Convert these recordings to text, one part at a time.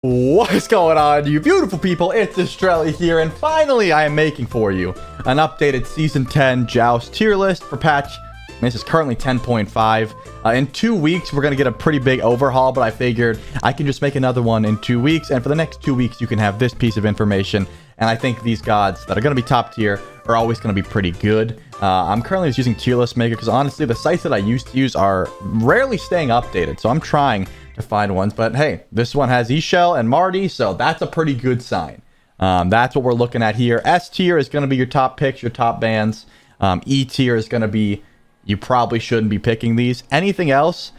What is going on, you beautiful people? It's Trelli here, and finally I am making for you an updated Season 10 Joust tier list for patch. This is currently 10.5. In 2 weeks, we're going to get a pretty big overhaul, but I figured I can just make another one in 2 weeks, and for the next 2 weeks, you can have this piece of information, and I think these gods that are going to be top tier are always going to be pretty good. I'm currently just using Tierlist Maker, because honestly, the sites that I used to use are rarely staying updated, so I'm trying to find ones, but hey, this one has eShell and Marty, so that's a pretty good sign. That's what we're looking at here. S tier is going to be your top picks, your top bans. E tier is going to be, you probably shouldn't be picking these. Anything else,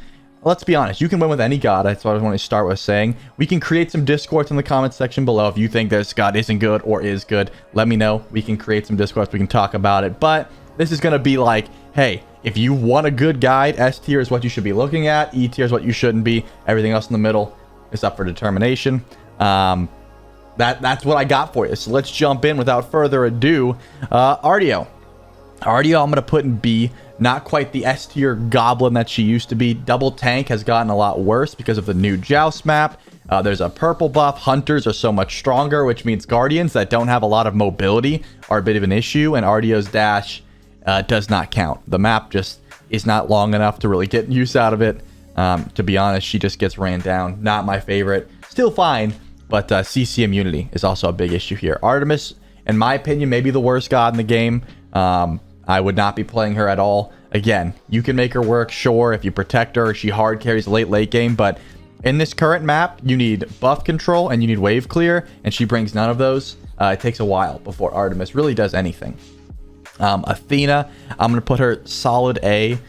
let's be honest, you can win with any god. That's what I want to start with saying. We can create some discords in the comments section below. If you think this god isn't good or is good, let me know. We can create some discords, we can talk about it, but this is going to be like, hey, if you want a good guide, S tier is what you should be looking at. E tier is what you shouldn't be. Everything else in the middle is up for determination. That's what I got for you. So let's jump in without further ado. Artio, I'm going to put in B. Not quite the S tier goblin that she used to be. Double tank has gotten a lot worse because of the new Joust map. There's a purple buff. Hunters are so much stronger, which means guardians that don't have a lot of mobility are a bit of an issue, and Artio's dash does not count. The map just is not long enough to really get use out of it. To be honest, she just gets ran down. Not my favorite. Still fine, but CC immunity is also a big issue here. Artemis, in my opinion, may be the worst god in the game. I would not be playing her at all. Again, you can make her work, sure, if you protect her. She hard carries late game, but in this current map, you need buff control and you need wave clear, and she brings none of those. It takes a while before Artemis really does anything. Athena, I'm going to put her solid A.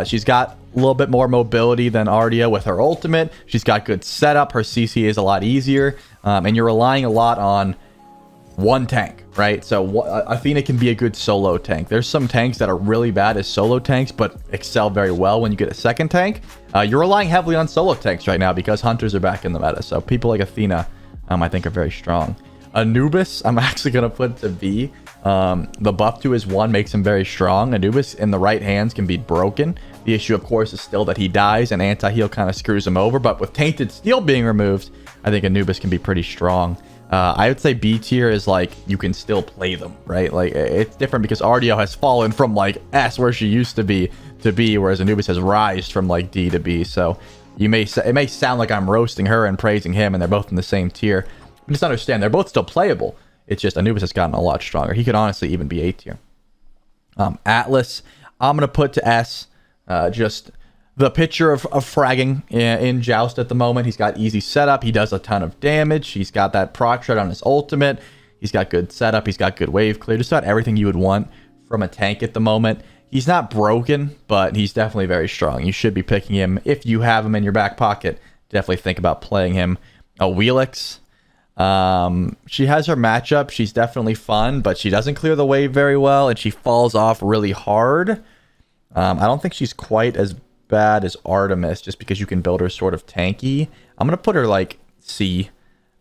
She's got a little bit more mobility than Artio with her ultimate. She's got good setup. Her CC is a lot easier. And you're relying a lot on one tank, right? So Athena can be a good solo tank. There's some tanks that are really bad as solo tanks, but excel very well when you get a second tank. You're relying heavily on solo tanks right now because hunters are back in the meta. So people like Athena, I think are very strong. Anubis, I'm actually going to put to B. The buff to his 1 makes him very strong. Anubis in the right hands can be broken. The issue, of course, is still that he dies and anti-heal kind of screws him over. But with Tainted Steel being removed, I think Anubis can be pretty strong. I would say B tier is like, you can still play them, right? Like, it's different because Artio has fallen from like S, where she used to be, to B, whereas Anubis has rised from like D to B. So it may sound like I'm roasting her and praising him, and they're both in the same tier. Just understand, they're both still playable. It's just Anubis has gotten a lot stronger. He could honestly even be A tier. Atlas, I'm going to put to S. Just the picture of fragging in Joust at the moment. He's got easy setup. He does a ton of damage. He's got that proc shred on his ultimate. He's got good setup. He's got good wave clear. Just about everything you would want from a tank at the moment. He's not broken, but he's definitely very strong. You should be picking him. If you have him in your back pocket, definitely think about playing him. Wheelix. She has her matchup. She's definitely fun, but she doesn't clear the wave very well, and she falls off really hard. I don't think she's quite as bad as Artemis, just because you can build her sort of tanky. I'm gonna put her like C.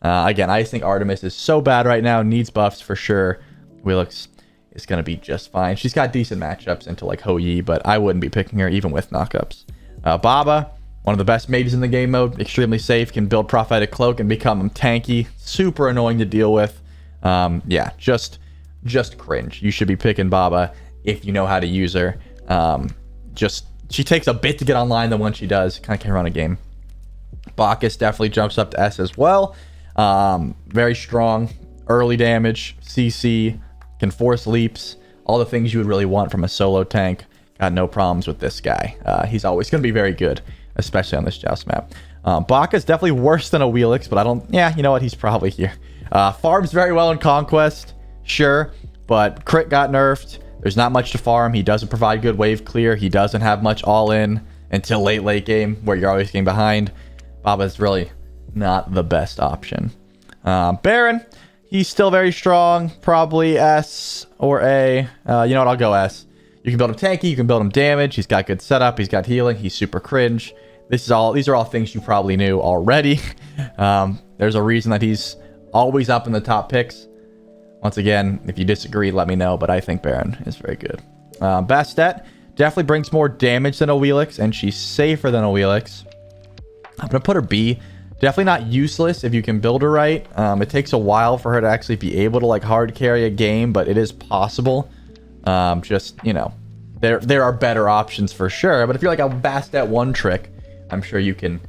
Again, I just think Artemis is so bad right now, needs buffs for sure. Wheelix is gonna be just fine. She's got decent matchups into like Hou Yi, but I wouldn't be picking her even with knockups. Baba, one of the best mages in the game mode, extremely safe, can build Prophetic Cloak and become tanky, super annoying to deal with. Yeah, just cringe. You should be picking Baba if you know how to use her. She takes a bit to get online, then once she does, kind of can run a game. Bacchus definitely jumps up to S as well. Very strong, early damage, CC, can force leaps, all the things you would really want from a solo tank. Got no problems with this guy. He's always going to be very good, especially on this Joust map. Bacchus definitely worse than a Wheelix, but I don't... Yeah, you know what? He's probably here. Farms very well in Conquest, sure, but crit got nerfed. There's not much to farm. He doesn't provide good wave clear. He doesn't have much all-in until late game, where you're always getting behind. Baba's really not the best option. Baron, he's still very strong. Probably S or A. You know what? I'll go S. You can build him tanky. You can build him damage. He's got good setup. He's got healing. He's super cringe. These are all things you probably knew already. There's a reason that he's always up in the top picks. Once again, if you disagree, let me know, but I think Baron is very good. Bastet definitely brings more damage than a Wheelix, and she's safer than a Wheelix. I'm going to put her B, Definitely not useless if you can build her right. It takes a while for her to actually be able to like hard carry a game, but it is possible. Just, you know, there are better options for sure. But if you're like a Bastet one trick, I'm sure you can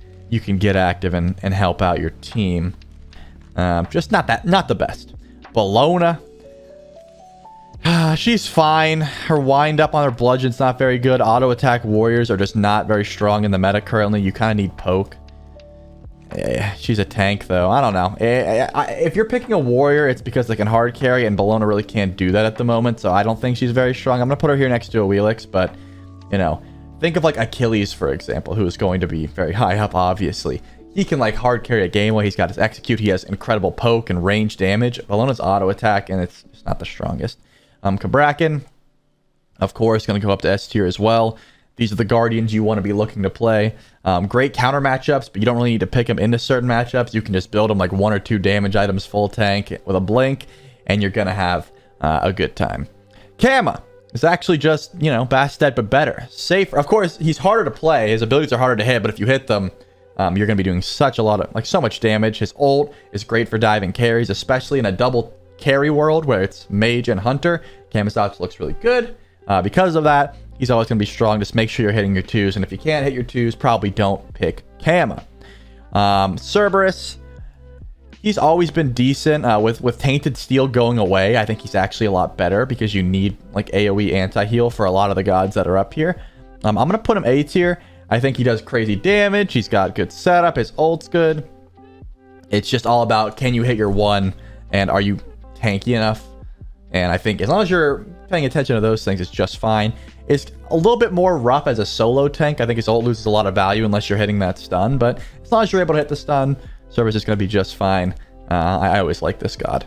get active and help out your team. Just not the best. Bologna. She's fine. Her wind up on her bludgeon's not very good. Auto attack warriors are just not very strong in the meta currently. You kind of need poke. Yeah, she's a tank though. I don't know. If you're picking a warrior, it's because they can hard carry, and Bologna really can't do that at the moment. So I don't think she's very strong. I'm gonna put her here next to a Wheelix, but you know, think of like Achilles, for example, who is going to be very high up, obviously. He can like hard carry a game while he's got his execute. He has incredible poke and range damage. Bologna's auto attack, and it's just not the strongest. Cabrakan, of course, going to go up to S tier as well. These are the Guardians you want to be looking to play. Great counter matchups, but you don't really need to pick them into certain matchups. You can just build them like 1 or 2 damage items full tank with a blink, and you're going to have a good time. Kama is actually just, you know, Bastet, but better. Safer. Of course, he's harder to play. His abilities are harder to hit, but if you hit them, you're going to be doing so much damage. His ult is great for diving carries, especially in a double carry world where it's mage and hunter. Kamasato looks really good. Because of that, he's always going to be strong. Just make sure you're hitting your 2s, and if you can't hit your 2s, probably don't pick Kama. Cerberus, he's always been decent. With Tainted Steel going away, I think he's actually a lot better because you need like AoE anti-heal for a lot of the gods that are up here. I'm going to put him A tier. I think he does crazy damage. He's got good setup. His ult's good. It's just all about, can you hit your 1, and are you tanky enough? And I think as long as you're paying attention to those things, it's just fine. It's a little bit more rough as a solo tank. I think his ult loses a lot of value unless you're hitting that stun, but as long as you're able to hit the stun, Cerberus is going to be just fine. I always like this god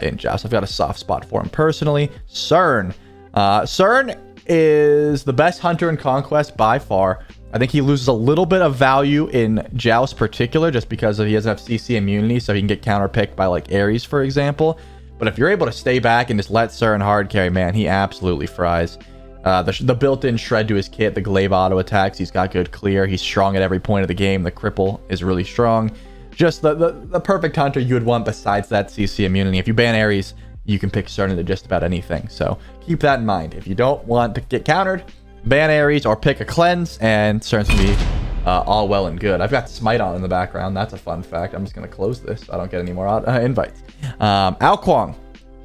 in Joust. I've got a soft spot for him personally. Cern. Cern is the best hunter in Conquest by far. I think he loses a little bit of value in Joust particular just because he doesn't have CC immunity, so he can get counterpicked by like Ares, for example. But if you're able to stay back and just let Cern hard carry, man, he absolutely fries. The built-in shred to his kit, the glaive auto attacks, he's got good clear. He's strong at every point of the game. The cripple is really strong. Just the perfect hunter you would want besides that CC immunity. If you ban Ares, you can pick Cern into just about anything. So keep that in mind. If you don't want to get countered, ban Ares or pick a cleanse, and Cern's going to be all well and good. I've got Smite on in the background. That's a fun fact. I'm just going to close this so I don't get any more invites. Ao Kuang,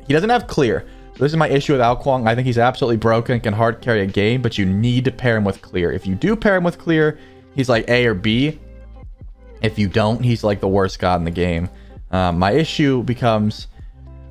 he doesn't have clear. So this is my issue with Ao Kuang. I think he's absolutely broken, can hard carry a game, but you need to pair him with clear. If you do pair him with clear, he's like A or B. If you don't, he's like the worst god in the game. My issue becomes,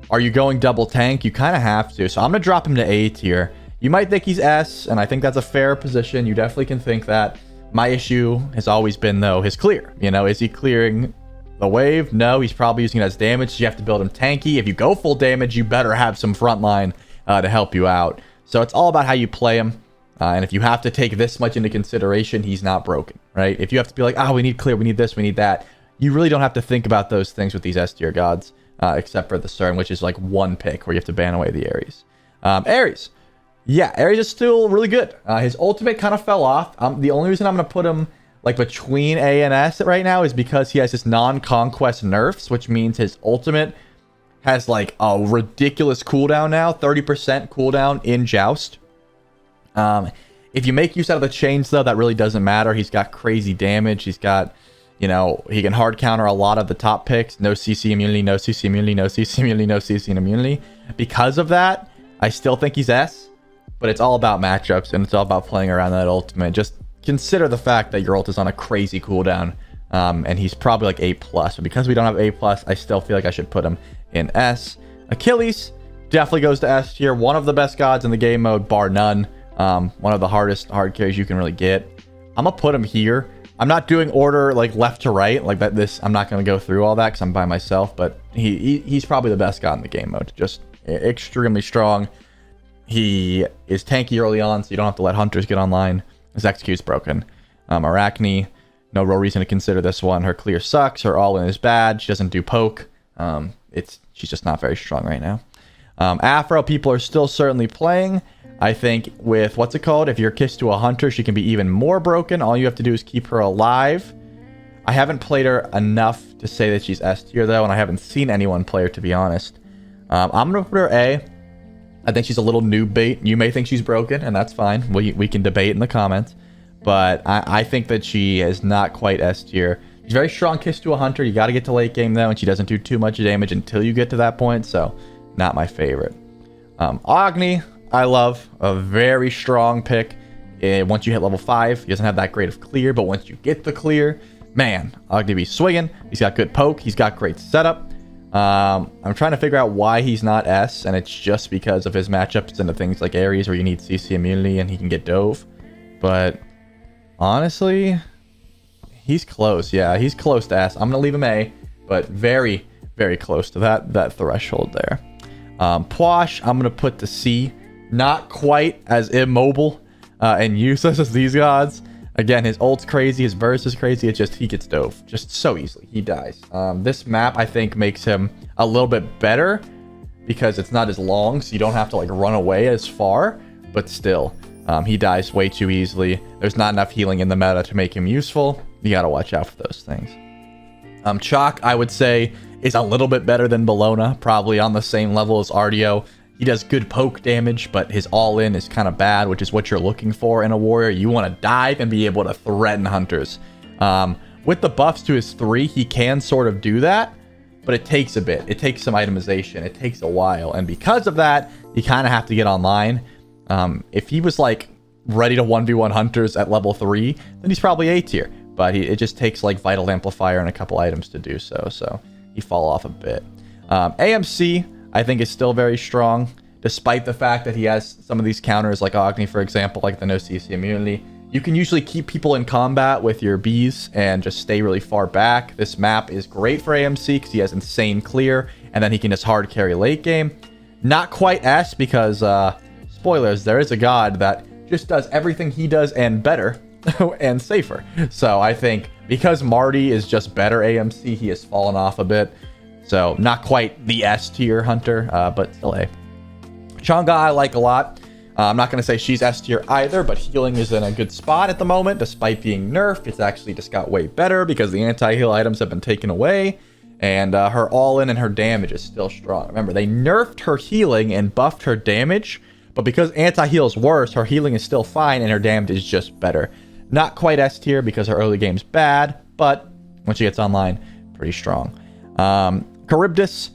are you going double tank? You kind of have to. So I'm going to drop him to A tier. You might think he's S, and I think that's a fair position. You definitely can think that. My issue has always been, though, his clear. You know, is he clearing the wave? No, he's probably using it as damage. So you have to build him tanky. If you go full damage, you better have some frontline to help you out. So it's all about how you play him. And if you have to take this much into consideration, he's not broken, right? If you have to be like, we need clear, we need this, we need that, you really don't have to think about those things with these S tier gods, except for the Cern, which is like one pick where you have to ban away the Ares. Ares. Yeah, Ares is still really good. His ultimate kind of fell off. The only reason I'm going to put him like between A and S right now is because he has his non-conquest nerfs, which means his ultimate has like a ridiculous cooldown now, 30% cooldown in Joust. If you make use out of the chains, though, that really doesn't matter. He's got crazy damage. He's got, you know, he can hard counter a lot of the top picks. No CC immunity, no CC immunity, no CC immunity, no CC immunity. Because of that, I still think he's S. But it's all about matchups, and it's all about playing around that ultimate. Just consider the fact that your ult is on a crazy cooldown, and he's probably like A+. But because we don't have A+, I still feel like I should put him in S. Achilles definitely goes to S tier. One of the best gods in the game mode, bar none. One of the hardest hard carries you can really get. I'm going to put him here. I'm not doing order like left to right. Like that. I'm not going to go through all that because I'm by myself. But he's probably the best god in the game mode. Just extremely strong. He is tanky early on, so you don't have to let hunters get online. His execute's broken. Arachne, no real reason to consider this one. Her clear sucks. Her all-in is bad. She doesn't do poke. She's just not very strong right now. Afro, people are still certainly playing. I think with, what's it called? If you're kissed to a hunter, she can be even more broken. All you have to do is keep her alive. I haven't played her enough to say that she's S tier though, and I haven't seen anyone play her, to be honest. I'm gonna put her A. I think she's a little noob bait. You may think she's broken, and that's fine. We can debate in the comments. But I think that she is not quite S tier. She's very strong kiss to a hunter. You got to get to late game, though, and she doesn't do too much damage until you get to that point, so not my favorite. Agni, I love. A very strong pick. Once you hit level 5, he doesn't have that great of clear, but once you get the clear, man, Agni be swinging. He's got good poke. He's got great setup. I'm trying to figure out why he's not S, and it's just because of his matchups into things like Ares where you need CC immunity and he can get dove. But honestly, he's close. Yeah, he's close to S. I'm gonna leave him A, but very, very close to that threshold there. Pwash, I'm gonna put to C. Not quite as immobile and useless as these gods. Again, his ult's crazy, his burst is crazy. It's just he gets dove just so easily. He dies. This map I think makes him a little bit better because it's not as long, so you don't have to like run away as far. But still, he dies way too easily. There's not enough healing in the meta to make him useful. You gotta watch out for those things. Chalk, I would say, is a little bit better than Bellona, probably on the same level as Ardio. He does good poke damage, but his all-in is kind of bad, which is what you're looking for in a warrior. You want to dive and be able to threaten hunters. With the buffs to his 3, he can sort of do that, but it takes a bit. It takes some itemization. It takes a while, and because of that, you kind of have to get online. If he was like ready to 1v1 hunters at level 3, then he's probably A tier, but it just takes like Vital Amplifier and a couple items to do so, so he fall off a bit. AMC, I think, is still very strong, despite the fact that he has some of these counters like Agni, for example, like the no CC immunity. You can usually keep people in combat with your Bs and just stay really far back. This map is great for AMC because he has insane clear, and then he can just hard carry late game. Not quite S because, spoilers, there is a god that just does everything he does and better and safer. So I think because Marty is just better AMC, he has fallen off a bit. So not quite the S tier hunter, but still A. Chang'e I like a lot. I'm not going to say she's S tier either, but healing is in a good spot at the moment. Despite being nerfed, it's actually just got way better because the anti-heal items have been taken away. And her all-in and her damage is still strong. Remember, they nerfed her healing and buffed her damage, but because anti-heal is worse, her healing is still fine and her damage is just better. Not quite S tier because her early game's bad, but once she gets online, pretty strong. Charybdis,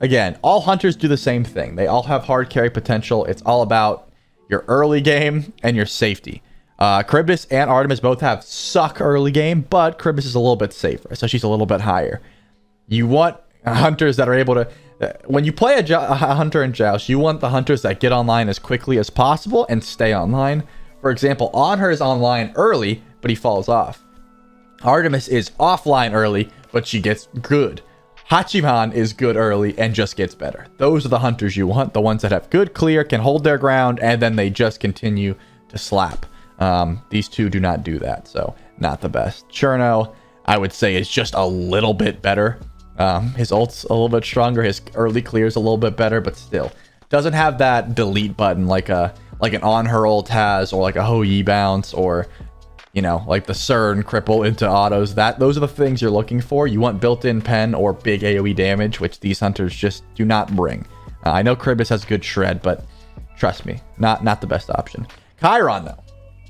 again, all hunters do the same thing. They all have hard carry potential. It's all about your early game and your safety. Charybdis and Artemis both have suck early game, but Charybdis is a little bit safer, so she's a little bit higher. You want hunters that are able to... when you play a hunter in Joust, you want the hunters that get online as quickly as possible and stay online. For example, Anhur is online early, but he falls off. Artemis is offline early, but she gets good. Hachiman is good early and just gets better. Those are the hunters you want, the ones that have good clear, can hold their ground, and then they just continue to slap. These two do not do that, so not the best. Cherno, I would say, is just a little bit better. His ult's a little bit stronger, his early clear's a little bit better, but still doesn't have that delete button like an Anhur ult has, or like a Hou Yi bounce, or you know, like the CERN cripple into autos. Those are the things you're looking for. You want built-in pen or big AoE damage, which these hunters just do not bring. I know Charybdis has good shred, but trust me, not the best option. Chiron though,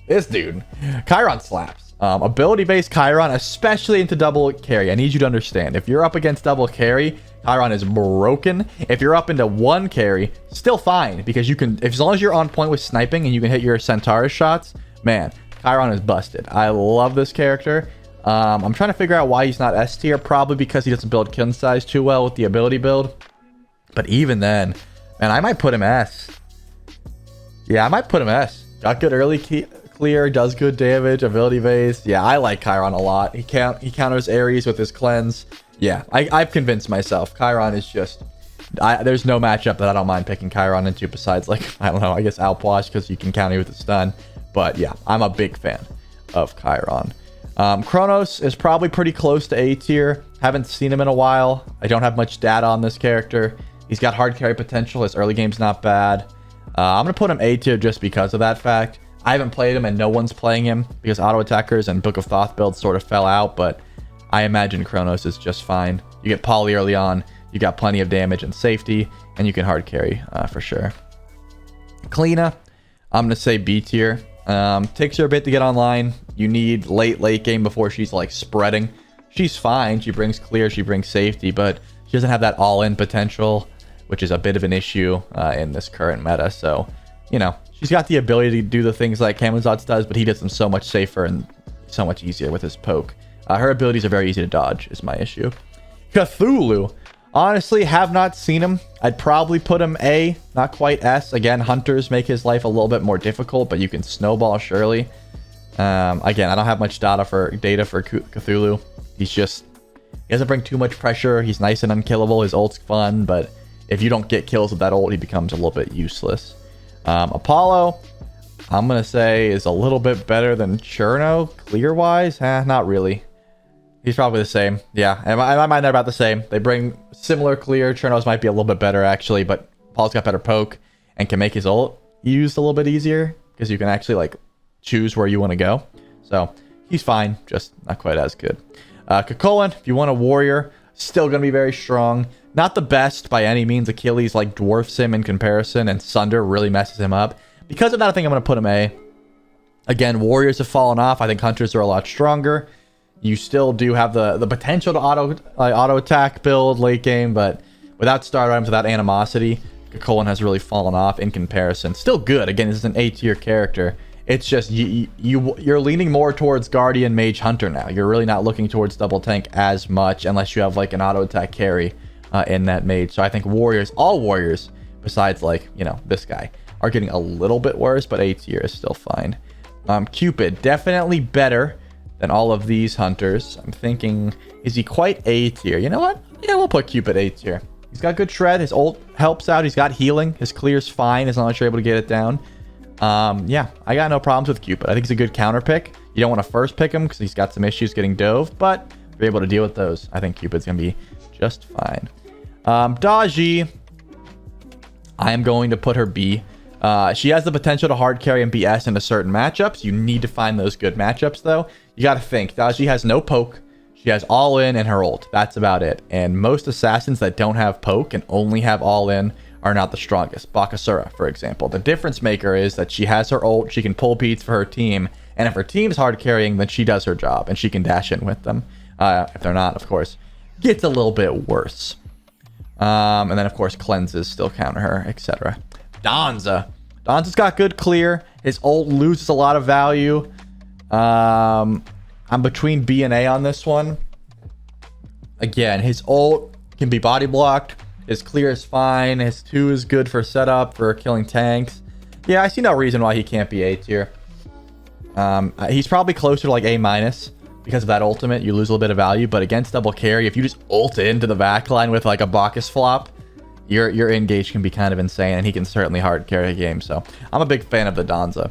this dude, Chiron slaps. Ability-based Chiron, especially into double carry. I need you to understand, if you're up against double carry, Chiron is broken. If you're up into one carry, still fine, because you can, as long as you're on point with sniping and you can hit your Centaurus shots, man, Chiron is busted. I love this character. I'm trying to figure out why he's not S tier, probably because he doesn't build kill size too well with the ability build. But even then, man, I might put him S. Yeah, I might put him S. Got good early clear, does good damage, ability based. Yeah, I like Chiron a lot. He counters Ares with his cleanse. Yeah, I've convinced myself. Chiron is just... there's no matchup that I don't mind picking Chiron into besides, like, I don't know, I guess Outwash, because you can counter with the stun. But yeah, I'm a big fan of Chiron. Kronos is probably pretty close to A tier. Haven't seen him in a while. I don't have much data on this character. He's got hard carry potential. His early game's not bad. I'm going to put him A tier just because of that fact. I haven't played him and no one's playing him because auto attackers and Book of Thoth builds sort of fell out, but I imagine Kronos is just fine. You get Poly early on, you got plenty of damage and safety, and you can hard carry for sure. Kalina, I'm gonna say B tier. Takes her a bit to get online. You need late game before she's like spreading. She's fine. She brings clear, she brings safety, but she doesn't have that all-in potential, which is a bit of an issue in this current meta. So, you know, she's got the ability to do the things like Camazotz does, but he does them so much safer and so much easier with his poke. Her abilities are very easy to dodge, is my issue. Cthulhu. Honestly, have not seen him. I'd probably put him A, not quite S. Again, hunters make his life a little bit more difficult, but you can snowball surely. Again, I don't have much data for Cthulhu. He doesn't bring too much pressure. He's nice and unkillable. His ult's fun, but if you don't get kills with that ult, he becomes a little bit useless. Apollo, I'm going to say, is a little bit better than Cherno, clear-wise. Not really. He's probably the same. Yeah, in my mind, they're about the same. They bring similar clear. Cherno's might be a little bit better, actually, but Apollo's got better poke and can make his ult used a little bit easier because you can actually, like, choose where you want to go. So, he's fine, just not quite as good. Kakolan, if you want a warrior, still going to be very strong. Not the best by any means. Achilles like dwarfs him in comparison, and Sunder really messes him up. Because of that, I think I'm going to put him A. Again, warriors have fallen off. I think hunters are a lot stronger. You still do have the potential to auto attack build late game, but without start items, without animosity, Kakolan has really fallen off in comparison. Still good. Again, this is an A tier character. It's just you're leaning more towards Guardian, Mage, Hunter now. You're really not looking towards double tank as much unless you have like an auto attack carry in that Mage. So I think warriors, all warriors, besides like, you know, this guy, are getting a little bit worse, but A tier is still fine. Cupid, definitely better than all of these hunters. I'm thinking, is he quite A tier? You know what? Yeah, we'll put Cupid A tier. He's got good shred. His ult helps out. He's got healing. His clear's fine as long as you're able to get it down. Yeah, I got no problems with Cupid. I think he's a good counter pick. You don't want to first pick him because he's got some issues getting dove, but if you're able to deal with those, I think Cupid's going to be just fine. Daji, I am going to put her B. She has the potential to hard carry and be S into certain matchups. You need to find those good matchups, though. You got to think. Daji has no poke. She has all-in and her ult. That's about it. And most assassins that don't have poke and only have all-in are not the strongest. Bakasura, for example. The difference maker is that she has her ult. She can pull beats for her team. And if her team's hard carrying, then she does her job. And she can dash in with them. If they're not, of course, gets a little bit worse. And then, of course, cleanses still counter her, etc. Danza. Danza's got good clear. His ult loses a lot of value. I'm between B and A on this one. Again, his ult can be body blocked. His clear is fine. His 2 is good for setup, for killing tanks. Yeah, I see no reason why he can't be A tier. He's probably closer to like A minus because of that ultimate. You lose a little bit of value, but against double carry, if you just ult into the backline with like a Bacchus flop, your engage can be kind of insane, and he can certainly hard carry a game. So I'm a big fan of the Danza.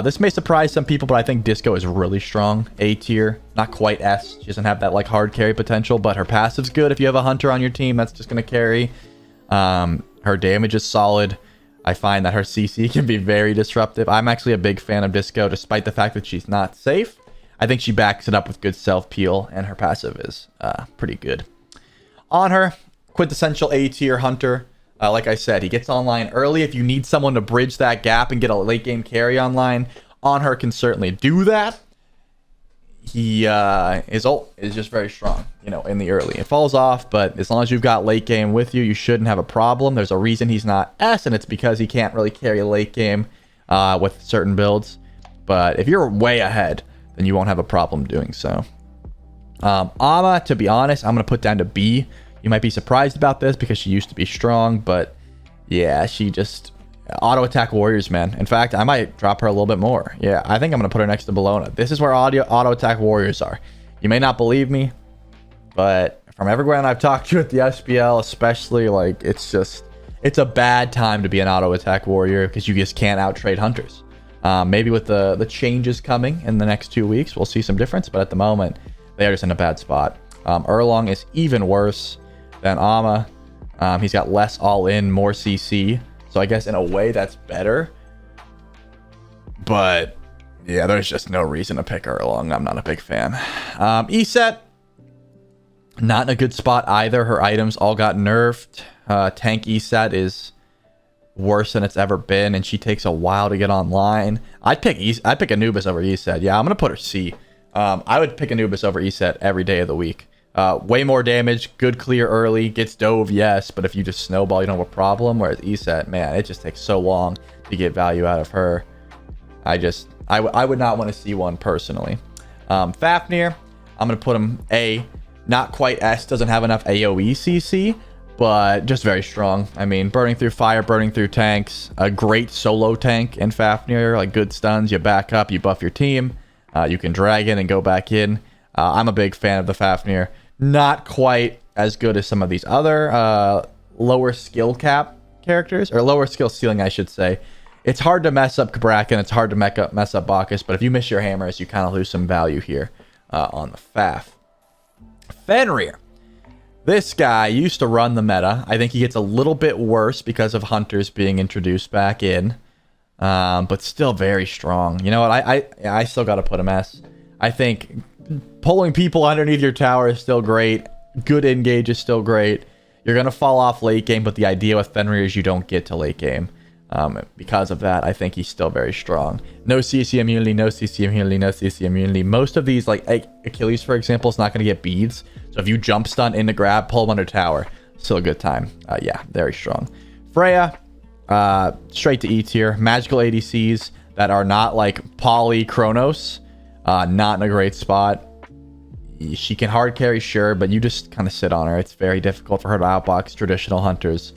This may surprise some people, but I think Disco is really strong. A tier, not quite S. She doesn't have that like hard carry potential, but her passive's good. If you have a hunter on your team, that's just going to carry. Her damage is solid. I find that her CC can be very disruptive. I'm actually a big fan of Disco, despite the fact that she's not safe. I think she backs it up with good self-peel, and her passive is pretty good. On her, quintessential A tier hunter. Like I said, he gets online early. If you need someone to bridge that gap and get a late game carry online, On her can certainly do that. His ult is just very strong, in the early. It falls off, but as long as you've got late game with you, you shouldn't have a problem. There's a reason he's not S, and it's because he can't really carry late game with certain builds. But if you're way ahead, then you won't have a problem doing so. Ama, to be honest, I'm going to put down to B. You might be surprised about this because she used to be strong, but yeah, she just auto attack warriors, man. In fact, I might drop her a little bit more. Yeah, I think I'm going to put her next to Bologna. This is where auto attack warriors are. You may not believe me, but from everyone I've talked to at the SPL, especially, it's a bad time to be an auto attack warrior because you just can't out trade hunters. Maybe with the changes coming in the next 2 weeks, we'll see some difference, but at the moment, they are just in a bad spot. Erlong is even worse than Ama. He's got less all-in, more CC. So I guess in a way that's better. But yeah, there's just no reason to pick Erlong. I'm not a big fan. ESET, Not in a good spot either. Her items all got nerfed. Tank ESET is worse than it's ever been, and she takes a while to get online. I'd pick Anubis over ESET. Yeah, I'm gonna put her C. I would pick Anubis over ESET every day of the week. Way more damage, good clear early, gets dove, yes, but if you just snowball, you don't have a problem. Whereas ESET, man, it just takes so long to get value out of her. I would not want to see one personally. Fafnir, I'm gonna put him A. Not quite S, doesn't have enough AoE CC, but just very strong. I mean, burning through fire, burning through tanks, a great solo tank in Fafnir, like good stuns, you back up, you buff your team, you can drag in and go back in. I'm a big fan of the Fafnir. Not quite as good as some of these other lower skill cap characters, or lower skill ceiling, I should say. It's hard to mess up Kabrakan, it's hard to mess up Bacchus, but if you miss your hammers, you kind of lose some value here on the Faf. Fenrir. This guy used to run the meta. I think he gets a little bit worse because of hunters being introduced back in, but still very strong. You know what? I still got to put him S. I think pulling people underneath your tower is still great. Good engage is still great. You're going to fall off late game, but the idea with Fenrir is you don't get to late game. Because of that, I think he's still very strong. No CC immunity, no CC immunity, no CC immunity. Most of these, like Achilles, for example, is not going to get beads. So if you jump stun into grab, pull him under tower, still a good time. Yeah, very strong. Freya, straight to E tier. Magical ADCs that are not like Poly Chronos, not in a great spot. She can hard carry, sure, but you just kind of sit on her. It's very difficult for her to outbox traditional hunters.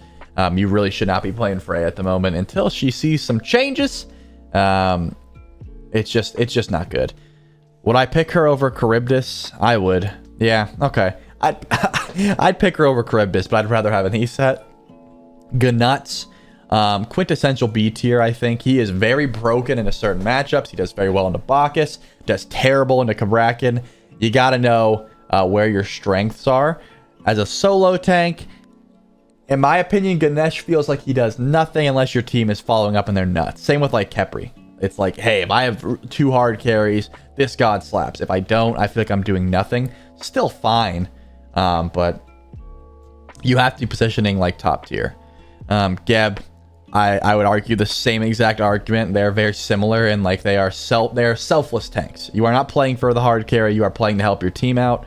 You really should not be playing Freya at the moment until she sees some changes. It's just not good. Would I pick her over Charybdis? I would. Yeah, okay. I'd pick her over Charybdis, but I'd rather have an ESET. Gnuts, quintessential B tier, I think. He is very broken into certain matchups. He does very well into Bacchus, does terrible into Kabrakan. You got to know where your strengths are. As a solo tank, in my opinion, Ganesh feels like he does nothing unless your team is following up and they're nuts. Same with like Khepri. It's like, hey, if I have 2 hard carries, this god slaps. If I don't, I feel like I'm doing nothing. Still fine, but you have to be positioning like top tier. Geb, I would argue the same exact argument. They're very similar in like they're selfless tanks. You are not playing for the hard carry. You are playing to help your team out.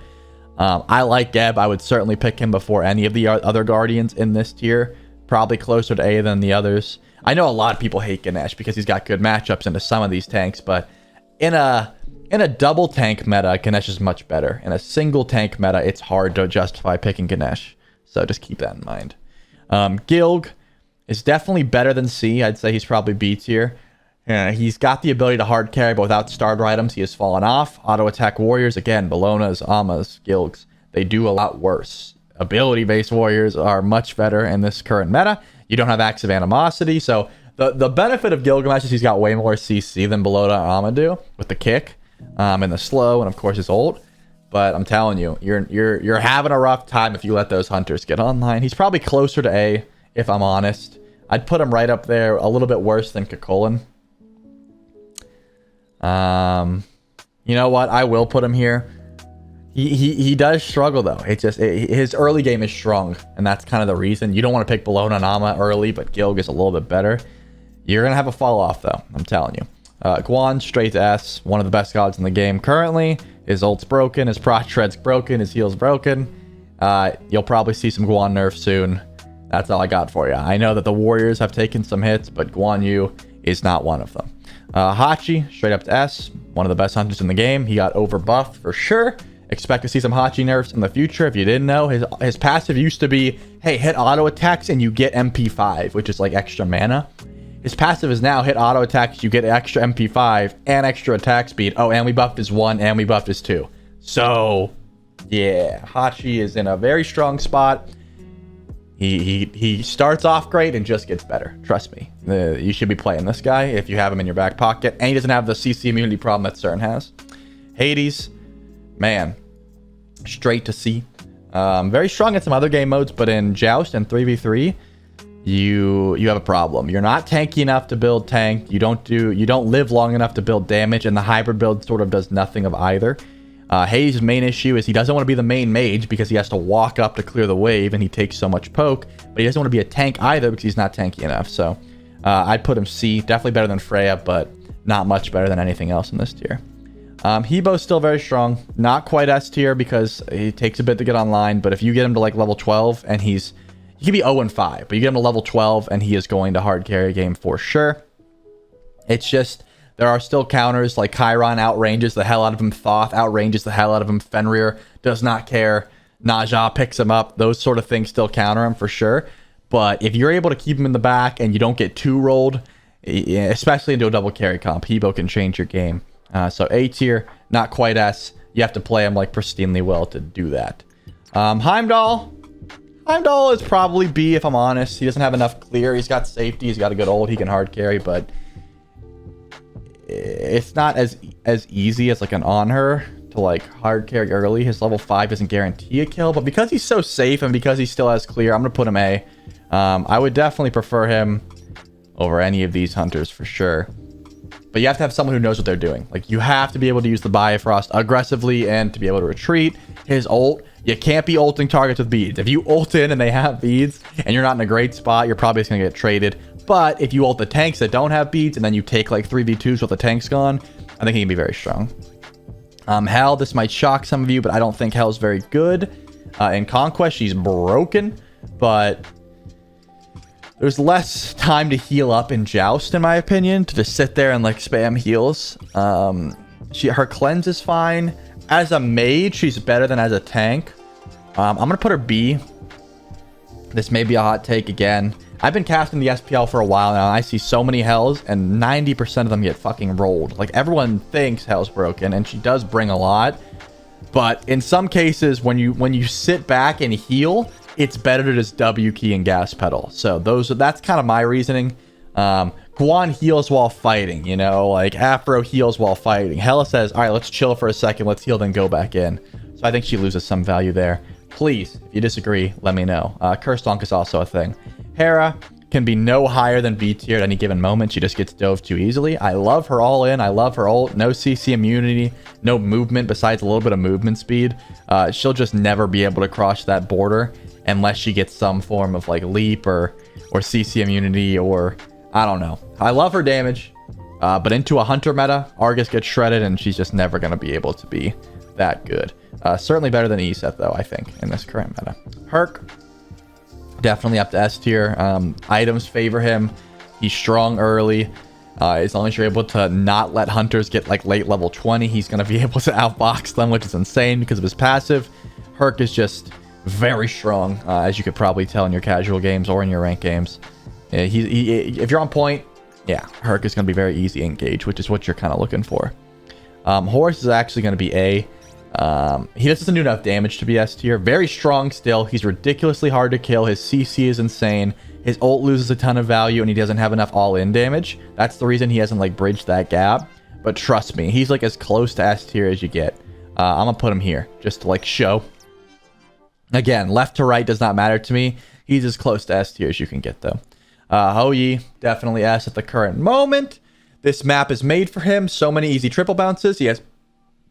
I like Geb. I would certainly pick him before any of the other Guardians in this tier. Probably closer to A than the others. I know a lot of people hate Ganesh because he's got good matchups into some of these tanks, but in a double tank meta, Ganesh is much better. In a single tank meta, it's hard to justify picking Ganesh. So just keep that in mind. Gilg is definitely better than C. I'd say he's probably B tier. He's got the ability to hard carry, but without starter items, he has fallen off. Auto attack warriors, again, Bellonas, Amas, Gilgs, they do a lot worse. Ability-based warriors are much better in this current meta. You don't have acts of animosity, so the benefit of Gilgamesh is he's got way more CC than Bellona and Amma do with the kick, and the slow, and of course his ult. But I'm telling you, you're having a rough time if you let those hunters get online. He's probably closer to A, if I'm honest. I'd put him right up there, a little bit worse than Kakolin. You know what? I will put him here. He does struggle though. His early game is strong, and that's kind of the reason. You don't want to pick Bellona and Amma early, but Gilg is a little bit better. You're gonna have a fall off though. I'm telling you. Guan straight to S, one of the best gods in the game currently. His ult's broken, his proc shred's broken, his heal's broken. You'll probably see some Guan nerf soon. That's all I got for you. I know that the Warriors have taken some hits, but Guan Yu is not one of them. Hachi, straight up to S, one of the best hunters in the game. He got overbuffed for sure. Expect to see some Hachi nerfs in the future. If you didn't know, his passive used to be, hey, hit auto attacks and you get MP5, which is like extra mana. His passive is now hit auto attacks, you get extra MP5 and extra attack speed. Oh, and we buffed his 1 and we buffed his 2. So, yeah, Hachi is in a very strong spot. He starts off great and just gets better. Trust me. You should be playing this guy if you have him in your back pocket. And he doesn't have the CC immunity problem that CERN has. Hades, man, straight to C. Very strong in some other game modes, but in Joust and 3v3, you have a problem. You're not tanky enough to build tank. You don't live long enough to build damage, and the hybrid build sort of does nothing of either. Hayes' main issue is he doesn't want to be the main mage because he has to walk up to clear the wave and he takes so much poke, but he doesn't want to be a tank either because he's not tanky enough. So I'd put him C. Definitely better than Freya, but not much better than anything else in this tier. Hebo's still very strong. Not quite S tier because he takes a bit to get online, but if you get him to like level 12 and he can be 0 and 5, but you get him to level 12 and he is going to hard carry a game for sure. It's just, there are still counters like Chiron outranges the hell out of him, Thoth outranges the hell out of him, Fenrir does not care, Naja picks him up, those sort of things still counter him for sure. But if you're able to keep him in the back and you don't get too rolled, especially into a double carry comp, Hebo can change your game. So A tier, not quite S. You have to play him like pristinely well to do that. Heimdall is probably B if I'm honest. He doesn't have enough clear. He's got safety. He's got a good ult. He can hard carry, but it's not as easy as like an on her to like hard carry early. His level 5 doesn't guarantee a kill, but because he's so safe and because he still has clear, I'm gonna put him A. I would definitely prefer him over any of these hunters for sure. But you have to have someone who knows what they're doing. Like, you have to be able to use the Bifrost aggressively and to be able to retreat. His ult, you can't be ulting targets with beads. If you ult in and they have beads and you're not in a great spot, you're probably just going to get traded. But if you ult the tanks that don't have beads and then you take like 3v2s with the tanks gone, I think he can be very strong. Hell, this might shock some of you, but I don't think Hell's very good. In Conquest, she's broken, but there's less time to heal up in Joust, in my opinion, to just sit there and like spam heals. Her cleanse is fine. As a mage, she's better than as a tank. I'm gonna put her B. This may be a hot take again. I've been casting the SPL for a while now. I see so many Hells, and 90% of them get fucking rolled. Like, everyone thinks Hell's broken, and she does bring a lot. But in some cases, when you sit back and heal, it's better to just W key and gas pedal. So that's kind of my reasoning. Guan heals while fighting, you know, like Afro heals while fighting. Hela says, all right, let's chill for a second, let's heal, then go back in. So I think she loses some value there. Please, if you disagree, let me know. Curse Donk is also a thing. Hera can be no higher than B tier at any given moment. She just gets dove too easily. I love her all in. I love her ult. No CC immunity, no movement besides a little bit of movement speed. She'll just never be able to cross that border unless she gets some form of like leap or CC immunity, or I don't know. I love her damage, but into a hunter meta, Argus gets shredded and she's just never going to be able to be that good. Certainly better than Eset though, I think, in this current meta. Herc, definitely up to S tier. Items favor him. He's strong early. As long as you're able to not let hunters get like late level 20, he's going to be able to outbox them, which is insane because of his passive. Herc is just very strong, as you could probably tell in your casual games or in your ranked games. If you're on point, yeah, Herc is going to be very easy engage, which is what you're kind of looking for. Horus is actually going to be A. He doesn't do enough damage to be S tier. Very strong still. He's ridiculously hard to kill. His CC is insane. His ult loses a ton of value and he doesn't have enough all-in damage. That's the reason he hasn't like bridged that gap. But trust me, he's like as close to S tier as you get. I'm gonna put him here just to like show. Again, left to right does not matter to me. He's as close to S tier as you can get though. Hou Yi, definitely S at the current moment. This map is made for him. So many easy triple bounces. He has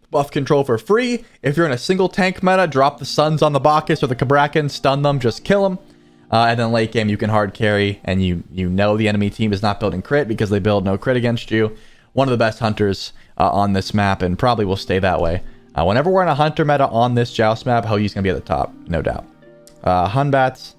buff control for free. If you're in a single tank meta, drop the Suns on the Bacchus or the Kabrakan, stun them, just kill them. And then late game, you can hard carry, and you know the enemy team is not building crit because they build no crit against you. One of the best hunters on this map, and probably will stay that way. Whenever we're in a hunter meta on this Joust map, Hou Yi's going to be at the top, no doubt. Hunbats,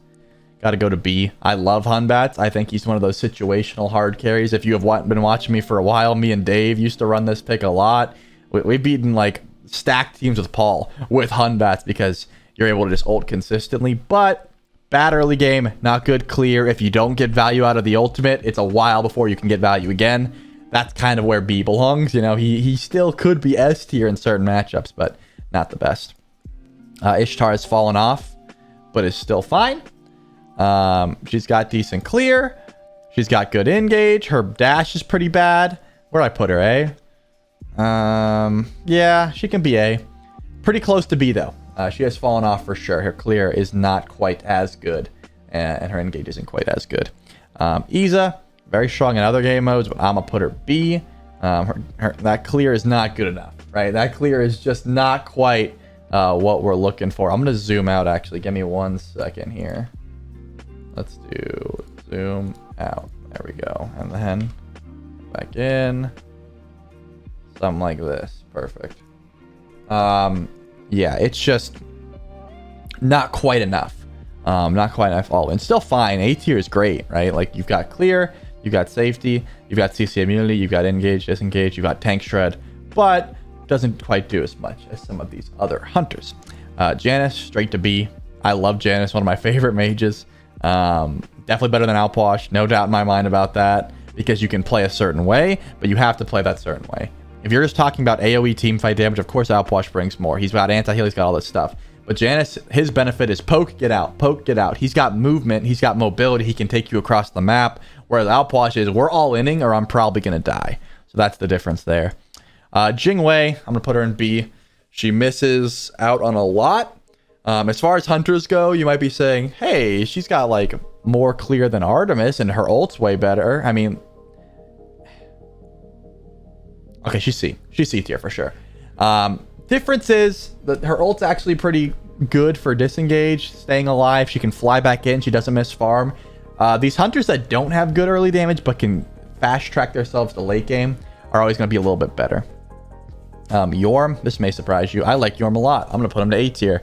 got to go to B. I love Hunbats. I think he's one of those situational hard carries. If you have been watching me for a while, me and Dave used to run this pick a lot. We've beaten like stacked teams with Paul with Hunbats because you're able to just ult consistently. But bad early game, not good clear. If you don't get value out of the ultimate, it's a while before you can get value again. That's kind of where B belongs. You know, he still could be S tier in certain matchups, but not the best. Ishtar has fallen off, but is still fine. She's got decent clear. She's got good engage. Her dash is pretty bad. Where'd I put her, A? Yeah, she can be A. Pretty close to B, though. She has fallen off for sure. Her clear is not quite as good, and her engage isn't quite as good. Iza, very strong in other game modes, but I'm gonna put her B. That clear is not good enough. right? That clear is just not quite what we're looking for. I'm going to zoom out, actually. Give me 1 second here. Let's do zoom out. There we go. And then back in. Something like this. Perfect. Yeah, it's just not quite enough. Not quite enough all in. Still fine. A tier is great, right? Like, you've got clear, you've got safety, you've got CC immunity, you've got engage, disengage, you've got tank shred, but doesn't quite do as much as some of these other hunters. Janice, straight to B. I love Janice, one of my favorite mages. Definitely better than Outwash, no doubt in my mind about that, because you can play a certain way, but you have to play that certain way. If you're just talking about AoE teamfight damage, of course Outwash brings more. He's got anti-heal, he's got all this stuff. But Janice, his benefit is poke, get out, poke, get out. He's got movement, he's got mobility, he can take you across the map. Whereas Outwash is, we're all inning or I'm probably going to die. So that's the difference there. Jingwei, I'm going to put her in B. She misses out on a lot. As far as hunters go, you might be saying, hey, she's got like more clear than Artemis and her ult's way better. I mean, okay, she's C. She's C tier for sure. Difference is that her ult's actually pretty good for disengage, staying alive. She can fly back in. She doesn't miss farm. These hunters that don't have good early damage but can fast track themselves to late game are always going to be a little bit better. Yorm, this may surprise you. I like Yorm a lot. I'm going to put him to A tier.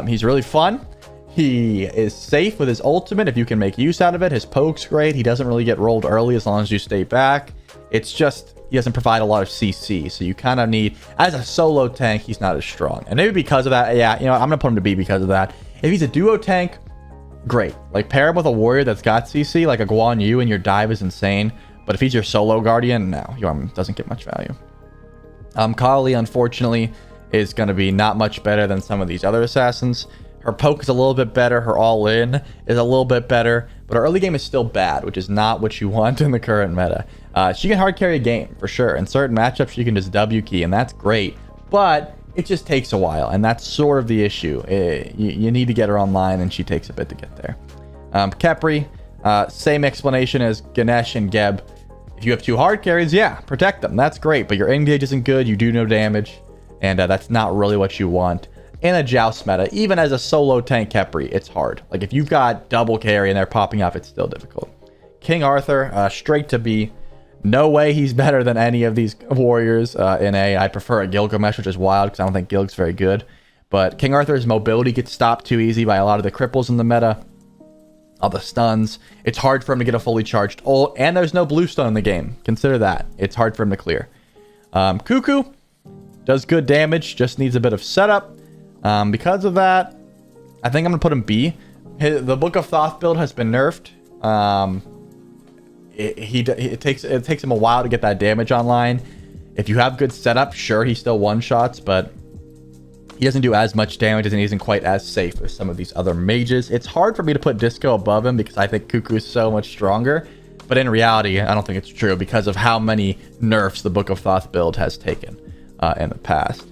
He's really fun. He is safe with his ultimate if you can make use out of it. His poke's great. He doesn't really get rolled early as long as you stay back. It's just he doesn't provide a lot of CC, so you kind of need, as a solo tank, he's not as strong. And maybe because of that, yeah, you know, I'm going to put him to B because of that. If he's a duo tank, great. Like, pair him with a warrior that's got CC, like a Guan Yu, and your dive is insane. But if he's your solo guardian, no, Yorm doesn't get much value. Kali, unfortunately, is going to be not much better than some of these other assassins. Her poke is a little bit better. Her all-in is a little bit better. But her early game is still bad, which is not what you want in the current meta. She can hard carry a game, for sure. In certain matchups, she can just W key, and that's great. But it just takes a while, and that's sort of the issue. You need to get her online, and she takes a bit to get there. Kepri, same explanation as Ganesh and Geb. If you have 2 hard carries, yeah, protect them. That's great, but your engage isn't good. You do no damage, and that's not really what you want. In a Joust meta, even as a solo tank Kepri, it's hard. Like, if you've got double carry and they're popping up, it's still difficult. King Arthur, straight to B. No way he's better than any of these warriors in A. I prefer a Gilgamesh, which is wild because I don't think Gilg's very good. But King Arthur's mobility gets stopped too easy by a lot of the cripples in the meta. All the stuns. It's hard for him to get a fully charged ult, and there's no blue stone in the game. Consider that. It's hard for him to clear. Cuckoo does good damage, just needs a bit of setup. Because of that, I think I'm gonna put him B. The Book of Thoth build has been nerfed. It takes him a while to get that damage online. If you have good setup, sure, he still one-shots, but he doesn't do as much damage and he isn't quite as safe as some of these other mages. It's hard for me to put Disco above him because I think Cuckoo is so much stronger. But in reality, I don't think it's true because of how many nerfs the Book of Thoth build has taken in the past.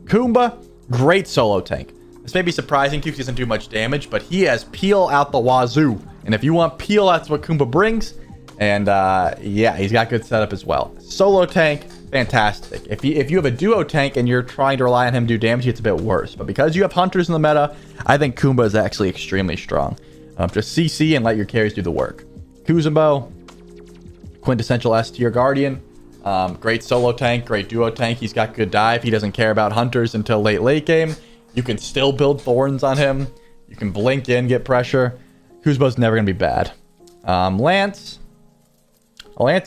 Kumba, great solo tank. This may be surprising because he doesn't do much damage, but he has peel out the wazoo. And if you want peel, that's what Kumba brings. And yeah, he's got good setup as well. Solo tank, fantastic. If you have a duo tank and you're trying to rely on him to do damage, it's a bit worse. But because you have hunters in the meta, I think Kumba is actually extremely strong. Just CC and let your carries do the work. Kuzenbo, quintessential S tier guardian. Great solo tank, great duo tank. He's got good dive. He doesn't care about hunters until late game. You can still build thorns on him. You can blink in, get pressure. Kuzenbo's never going to be bad. Lance,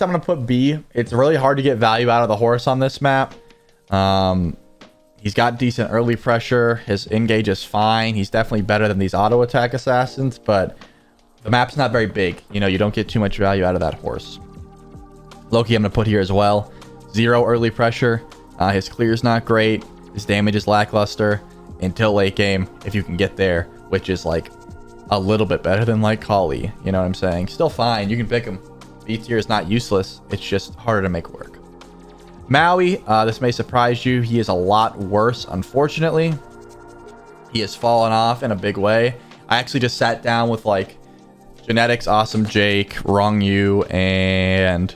I'm going to put B. It's really hard to get value out of the horse on this map. He's got decent early pressure. His engage is fine. He's definitely better than these auto attack assassins, but the map's not very big. You know, you don't get too much value out of that horse. Loki, I'm going to put here as well. 0 early pressure. His clear's not great. His damage is lackluster until late game, if you can get there, which is like a little bit better than like Kali. You know what I'm saying? Still fine. You can pick him. B tier is not useless. It's just harder to make work. Maui, this may surprise you. He is a lot worse, unfortunately. He has fallen off in a big way. I actually just sat down with like Genetics, Awesome Jake, Wrong You, and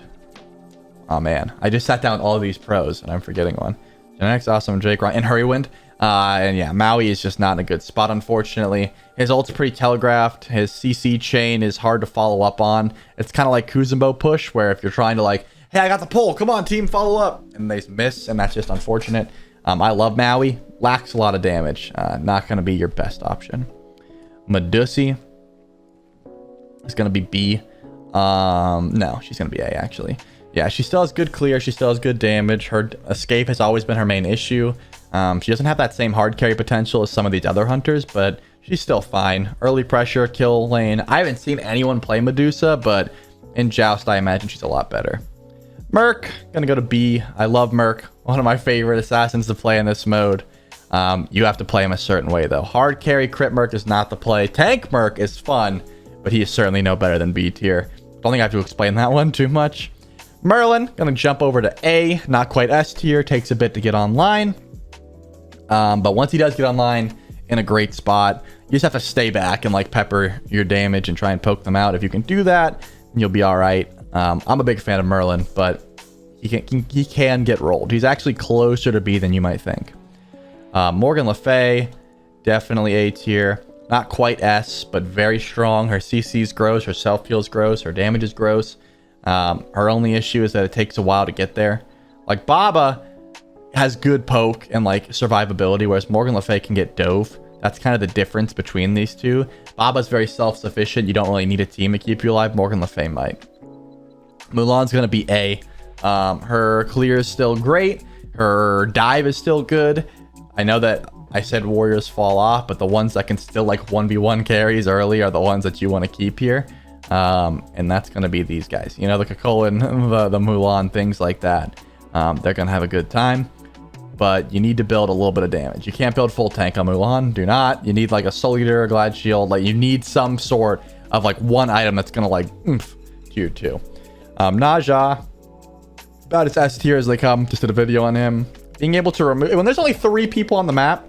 oh man, I just sat down with all of these pros and I'm forgetting one. Next, awesome Jake Ryan and Hurrywind. And yeah, Maui is just not in a good spot, unfortunately. His ult's pretty telegraphed. His CC chain is hard to follow up on. It's kind of like Kuzumbo push, where if you're trying to like, hey, I got the pull, come on team, follow up, and they miss, and that's just unfortunate. I love Maui, lacks a lot of damage. Not going to be your best option. Medusi is going to be B. No, she's going to be A, actually. Yeah, she still has good clear. She still has good damage. Her escape has always been her main issue. She doesn't have that same hard carry potential as some of these other hunters, but she's still fine. Early pressure, kill lane. I haven't seen anyone play Medusa, but in Joust, I imagine she's a lot better. Merc, gonna go to B. I love Merc. One of my favorite assassins to play in this mode. You have to play him a certain way, though. Hard carry crit Merc is not the play. Tank Merc is fun, but he is certainly no better than B tier. Don't think I have to explain that one too much. Merlin, gonna jump over to A. Not quite S tier. Takes a bit to get online. But once he does get online, in a great spot, you just have to stay back and like pepper your damage and try and poke them out. If you can do that, you'll be all right. I'm a big fan of Merlin, but he can get rolled. He's actually closer to B than you might think. Morgan Le Fay, definitely A tier. Not quite S, but very strong. Her CC's gross, her self-heal's gross, her damage is gross. Her only issue is that it takes a while to get there. Like Baba has good poke and like survivability, whereas Morgan Le Fay can get dove. That's kind of the difference between these two. Baba's very self-sufficient. You don't really need a team to keep you alive. Morgan Le Fay might. Mulan's going to be A. Her clear is still great. Her dive is still good. I know that I said warriors fall off, but the ones that can still like 1v1 carries early are the ones that you want to keep here. And that's going to be these guys. You know, the Kakolin, the Mulan, things like that. They're going to have a good time. But you need to build a little bit of damage. You can't build full tank on Mulan. Do not. You need like a Soul Eater, a Glad Shield. Like you need some sort of like one item that's going to like oomph to you too. Naja, about as S tier as they come. Just did a video on him. Being able to remove, when there's only 3 people on the map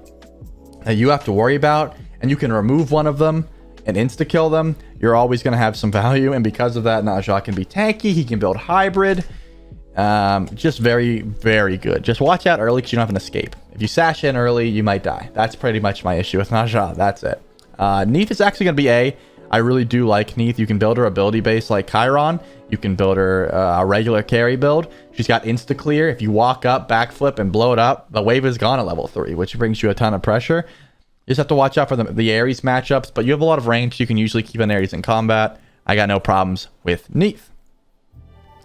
that you have to worry about, and you can remove one of them and insta-kill them, you're always going to have some value. And because of that, Naja can be tanky. He can build hybrid. Just very, very good. Just watch out early because you don't have an escape. If you sash in early, you might die. That's pretty much my issue with Naja. That's it. Neith is actually going to be A. I really do like Neith. You can build her ability base like Chiron. You can build her a regular carry build. She's got insta-clear. If you walk up, backflip, and blow it up, the wave is gone at level 3, which brings you a ton of pressure. You just have to watch out for the Ares matchups, but you have a lot of range. You can usually keep an Ares in combat. I got no problems with Neith.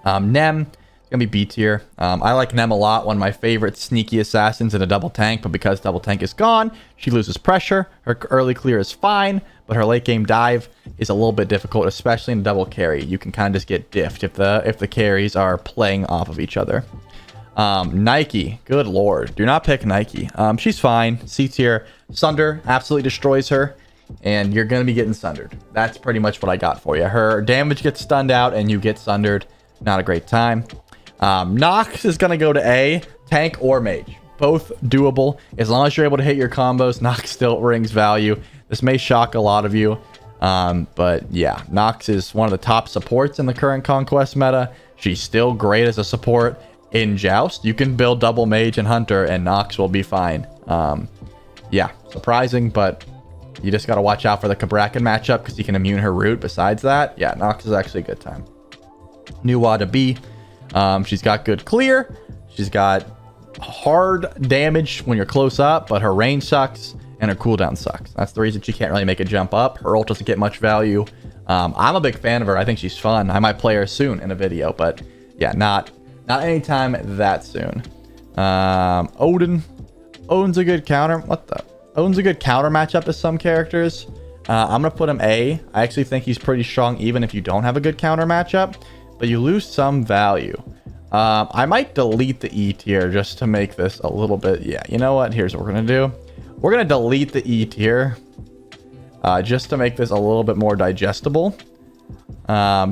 Nem. Gonna be B tier. I like Nem a lot. One of my favorite sneaky assassins in a double tank, but because double tank is gone, she loses pressure. Her early clear is fine, but her late game dive is a little bit difficult, especially in double carry. You can kind of just get diffed if the carries are playing off of each other. Nike, good lord, do not pick Nike. She's fine. C tier. Sunder absolutely destroys her, and you're gonna be getting sundered. That's pretty much what I got for you. Her damage gets stunned out, and you get sundered. Not a great time. Nox is going to go to A, tank or mage. Both doable. As long as you're able to hit your combos, Nox still rings value. This may shock a lot of you. But yeah, Nox is one of the top supports in the current Conquest meta. She's still great as a support in Joust. You can build double mage and hunter and Nox will be fine. Yeah, surprising, but you just got to watch out for the Kabrakan matchup because you can immune her root. Besides that, yeah, Nox is actually a good time. Nuwa to B. She's got good clear. She's got hard damage when you're close up, but her range sucks and her cooldown sucks. That's the reason she can't really make a jump up. Her ult doesn't get much value. I'm a big fan of her. I think she's fun. I might play her soon in a video, but yeah, not anytime that soon. Odin. Odin's a good counter. Odin's a good counter matchup to some characters. I'm gonna put him A. I actually think he's pretty strong even if you don't have a good counter matchup. But you lose some value. I might delete the E tier just to make this a little bit... Yeah, you know what? Here's what we're going to do. We're going to delete the E tier just to make this a little bit more digestible.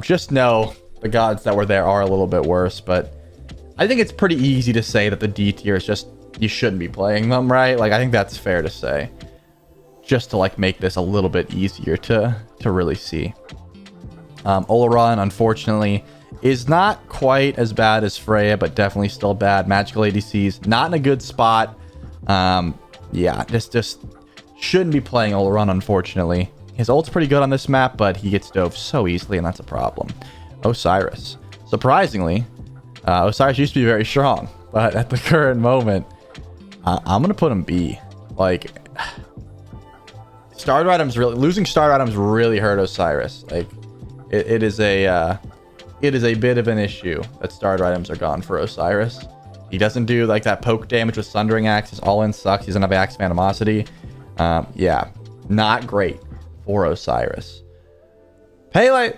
Just know the gods that were there are a little bit worse, but I think it's pretty easy to say that the D tier is just... You shouldn't be playing them, right? Like, I think that's fair to say. Just to, like, make this a little bit easier to really see. Olaran, unfortunately... is not quite as bad as Freya, but definitely still bad. Magical ADCs, not in a good spot. Yeah, just shouldn't be playing ult run, unfortunately. His ult's pretty good on this map, but he gets dove so easily, and that's a problem. Osiris. Surprisingly, Osiris used to be very strong, but at the current moment, I'm gonna put him B. Like, starter items losing starter items really hurt Osiris. Like, it is a bit of an issue that starter items are gone for Osiris. He doesn't do like that poke damage with Sundering Axe. His all-in sucks. He doesn't have Axe of Animosity. Yeah, not great for Osiris. Pele,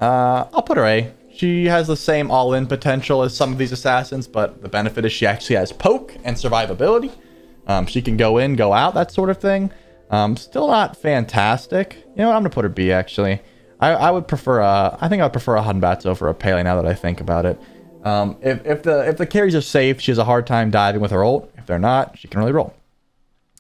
I'll put her A. She has the same all-in potential as some of these assassins, but the benefit is she actually has poke and survivability. She can go in, go out, that sort of thing. Still not fantastic. You know what? I'm gonna put her B actually. I would prefer I think I'd prefer a Hunbatsu over a Pele now that I think about it. If the carries are safe, she has a hard time diving with her ult. If they're not, she can really roll.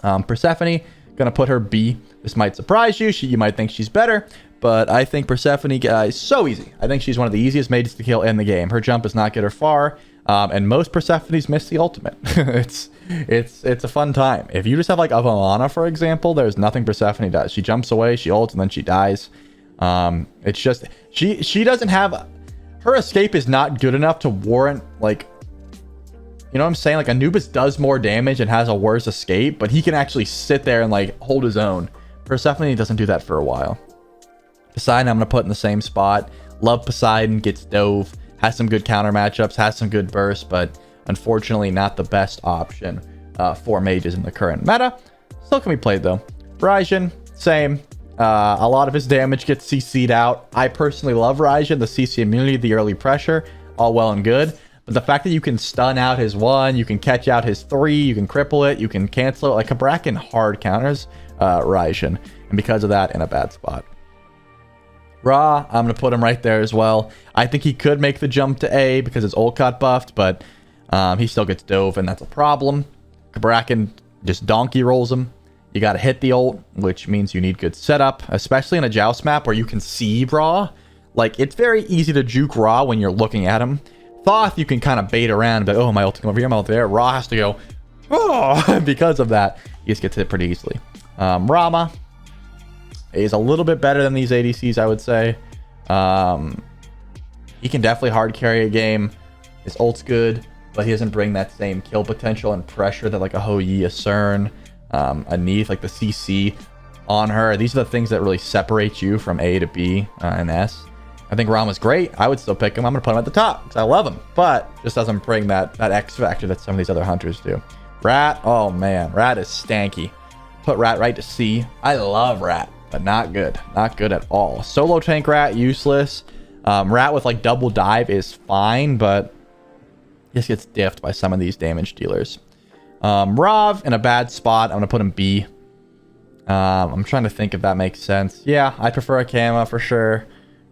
Persephone, gonna put her B. This might surprise you. You might think she's better, but I think Persephone is so easy. I think she's one of the easiest mages to kill in the game. Her jump does not get her far, and most Persephones miss the ultimate. It's a fun time. If you just have like Avamana, for example, there's nothing Persephone does. She jumps away, she ults, and then she dies. It's just she doesn't have, her escape is not good enough to warrant, like, you know what I'm saying? Like, Anubis does more damage and has a worse escape, but he can actually sit there and like hold his own. Persephone doesn't do that for a while. Poseidon, I'm gonna put in the same spot. Love Poseidon, gets dove, has some good counter matchups, has some good bursts, but unfortunately not the best option for mages in the current meta. Still can be played though. Raijin, same. A lot of his damage gets CC'd out. I personally love Raijin, the CC immunity, the early pressure, all well and good. But the fact that you can stun out his 1, you can catch out his 3, you can cripple it, you can cancel it. Like, Kabrakan hard counters Raijin. And because of that, in a bad spot. Ra, I'm going to put him right there as well. I think he could make the jump to A because his ult got buffed, but he still gets dove, and that's a problem. Kabrakan just donkey rolls him. You got to hit the ult, which means you need good setup, especially in a Joust map where you can see Ra. Like, it's very easy to juke Ra when you're looking at him. Thoth, you can kind of bait around, but oh, my ult come over here, my ult there. Ra has to go, oh, because of that, he just gets hit pretty easily. Rama is a little bit better than these ADCs, I would say. He can definitely hard carry a game. His ult's good, but he doesn't bring that same kill potential and pressure that like a Hou Yi, a Cern, a Neith, like the CC on her. These are the things that really separate you from A to B and S. I think Rama's great. I would still pick him. I'm going to put him at the top because I love him, but just doesn't bring that X factor that some of these other hunters do. Rat, oh man, Rat is stanky. Put Rat right to C. I love Rat, but not good. Not good at all. Solo tank Rat, useless. Rat with like double dive is fine, but just gets diffed by some of these damage dealers. Rav in a bad spot. I'm going to put him B. I'm trying to think if that makes sense. Yeah, I prefer a Kama for sure.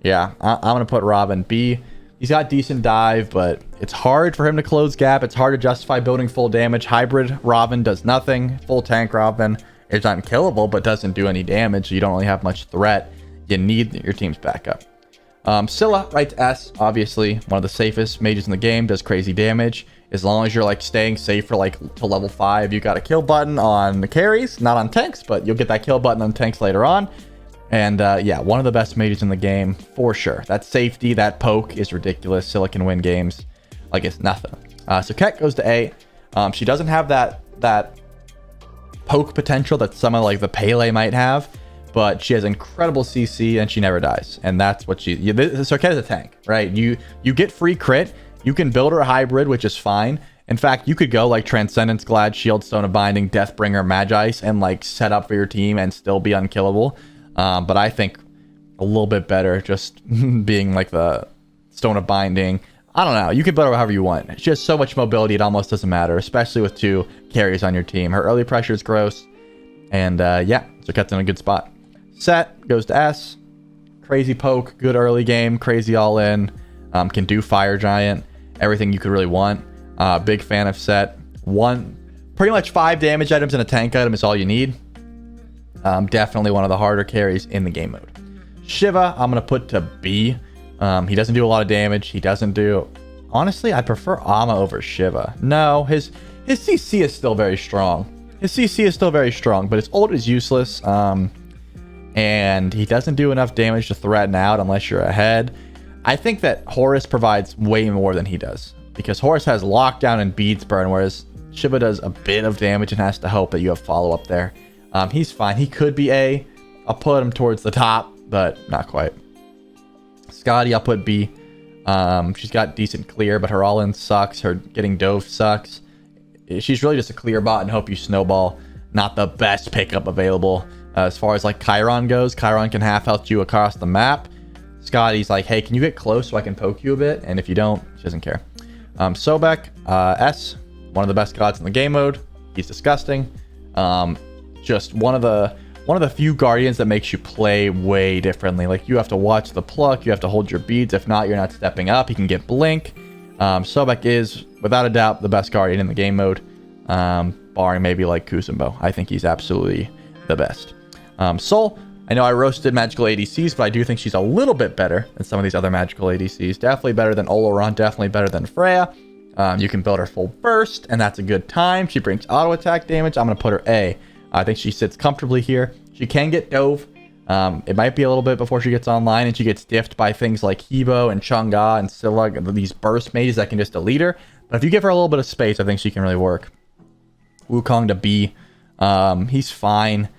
Yeah, I'm going to put Robin B. He's got decent dive, but it's hard for him to close gap. It's hard to justify building full damage. Hybrid Robin does nothing. Full tank Robin is unkillable, but doesn't do any damage. So you don't really have much threat. You need your team's backup. Scylla, right to S, obviously one of the safest mages in the game, does crazy damage. As long as you're like staying safe for like to level 5, you got a kill button on the carries, not on tanks, but you'll get that kill button on tanks later on. And yeah, one of the best mages in the game for sure. That safety, that poke is ridiculous. Scylla can win games like it's nothing. So Ket goes to A. She doesn't have that poke potential that some of like the Pele might have, but she has incredible CC and she never dies. And that's what so Ket is a tank, right? You get free crit. You can build her a hybrid, which is fine. In fact, you could go like Transcendence, Glad, Shield, Stone of Binding, Deathbringer, Magice, and like set up for your team and still be unkillable. But I think a little bit better just being like the Stone of Binding. I don't know. You can build her however you want. She has so much mobility, it almost doesn't matter, especially with 2 carries on your team. Her early pressure is gross. And yeah, so Ket's in a good spot. Set goes to S. Crazy poke, good early game, crazy all in. Can do Fire Giant. Everything you could really want. Big fan of Set. Pretty much 5 damage items and a tank item is all you need. Definitely one of the harder carries in the game mode. Shiva, I'm going to put to B. He doesn't do a lot of damage. He doesn't do... Honestly, I prefer Ama over Shiva. No, his CC is still very strong. His CC is still very strong, but his ult is useless. And he doesn't do enough damage to threaten out unless you're ahead. I think that Horus provides way more than he does, because Horus has lockdown and beads burn, whereas Shiva does a bit of damage and has to hope that you have follow-up there. He's fine. He could be A. I'll put him towards the top, but not quite. Scotty, I'll put B. She's got decent clear, but her all-in sucks. Her getting dove sucks. She's really just a clear bot and hope you snowball. Not the best pickup available. As far as like Chiron goes, Chiron can half health you across the map. Scotty's like, hey, can you get close so I can poke you a bit? And if you don't, she doesn't care. Sobek, S, one of the best gods in the game mode. He's disgusting. Just one of the few guardians that makes you play way differently. Like, you have to watch the pluck, you have to hold your beads. If not, you're not stepping up. He can get blink. Sobek is, without a doubt, the best guardian in the game mode, barring maybe like Kuzenbo. I think he's absolutely the best. Sol, I know I roasted magical ADCs, but I do think she's a little bit better than some of these other magical ADCs. Definitely better than Olaron, definitely better than Freya. You can build her full burst, and that's a good time. She brings auto attack damage. I'm going to put her A. I think she sits comfortably here. She can get dove. It might be a little bit before she gets online, and she gets diffed by things like Hebo and Chang'e and Scylla, these burst mages that can just delete her. But if you give her a little bit of space, I think she can really work. Wukong to B. He's fine.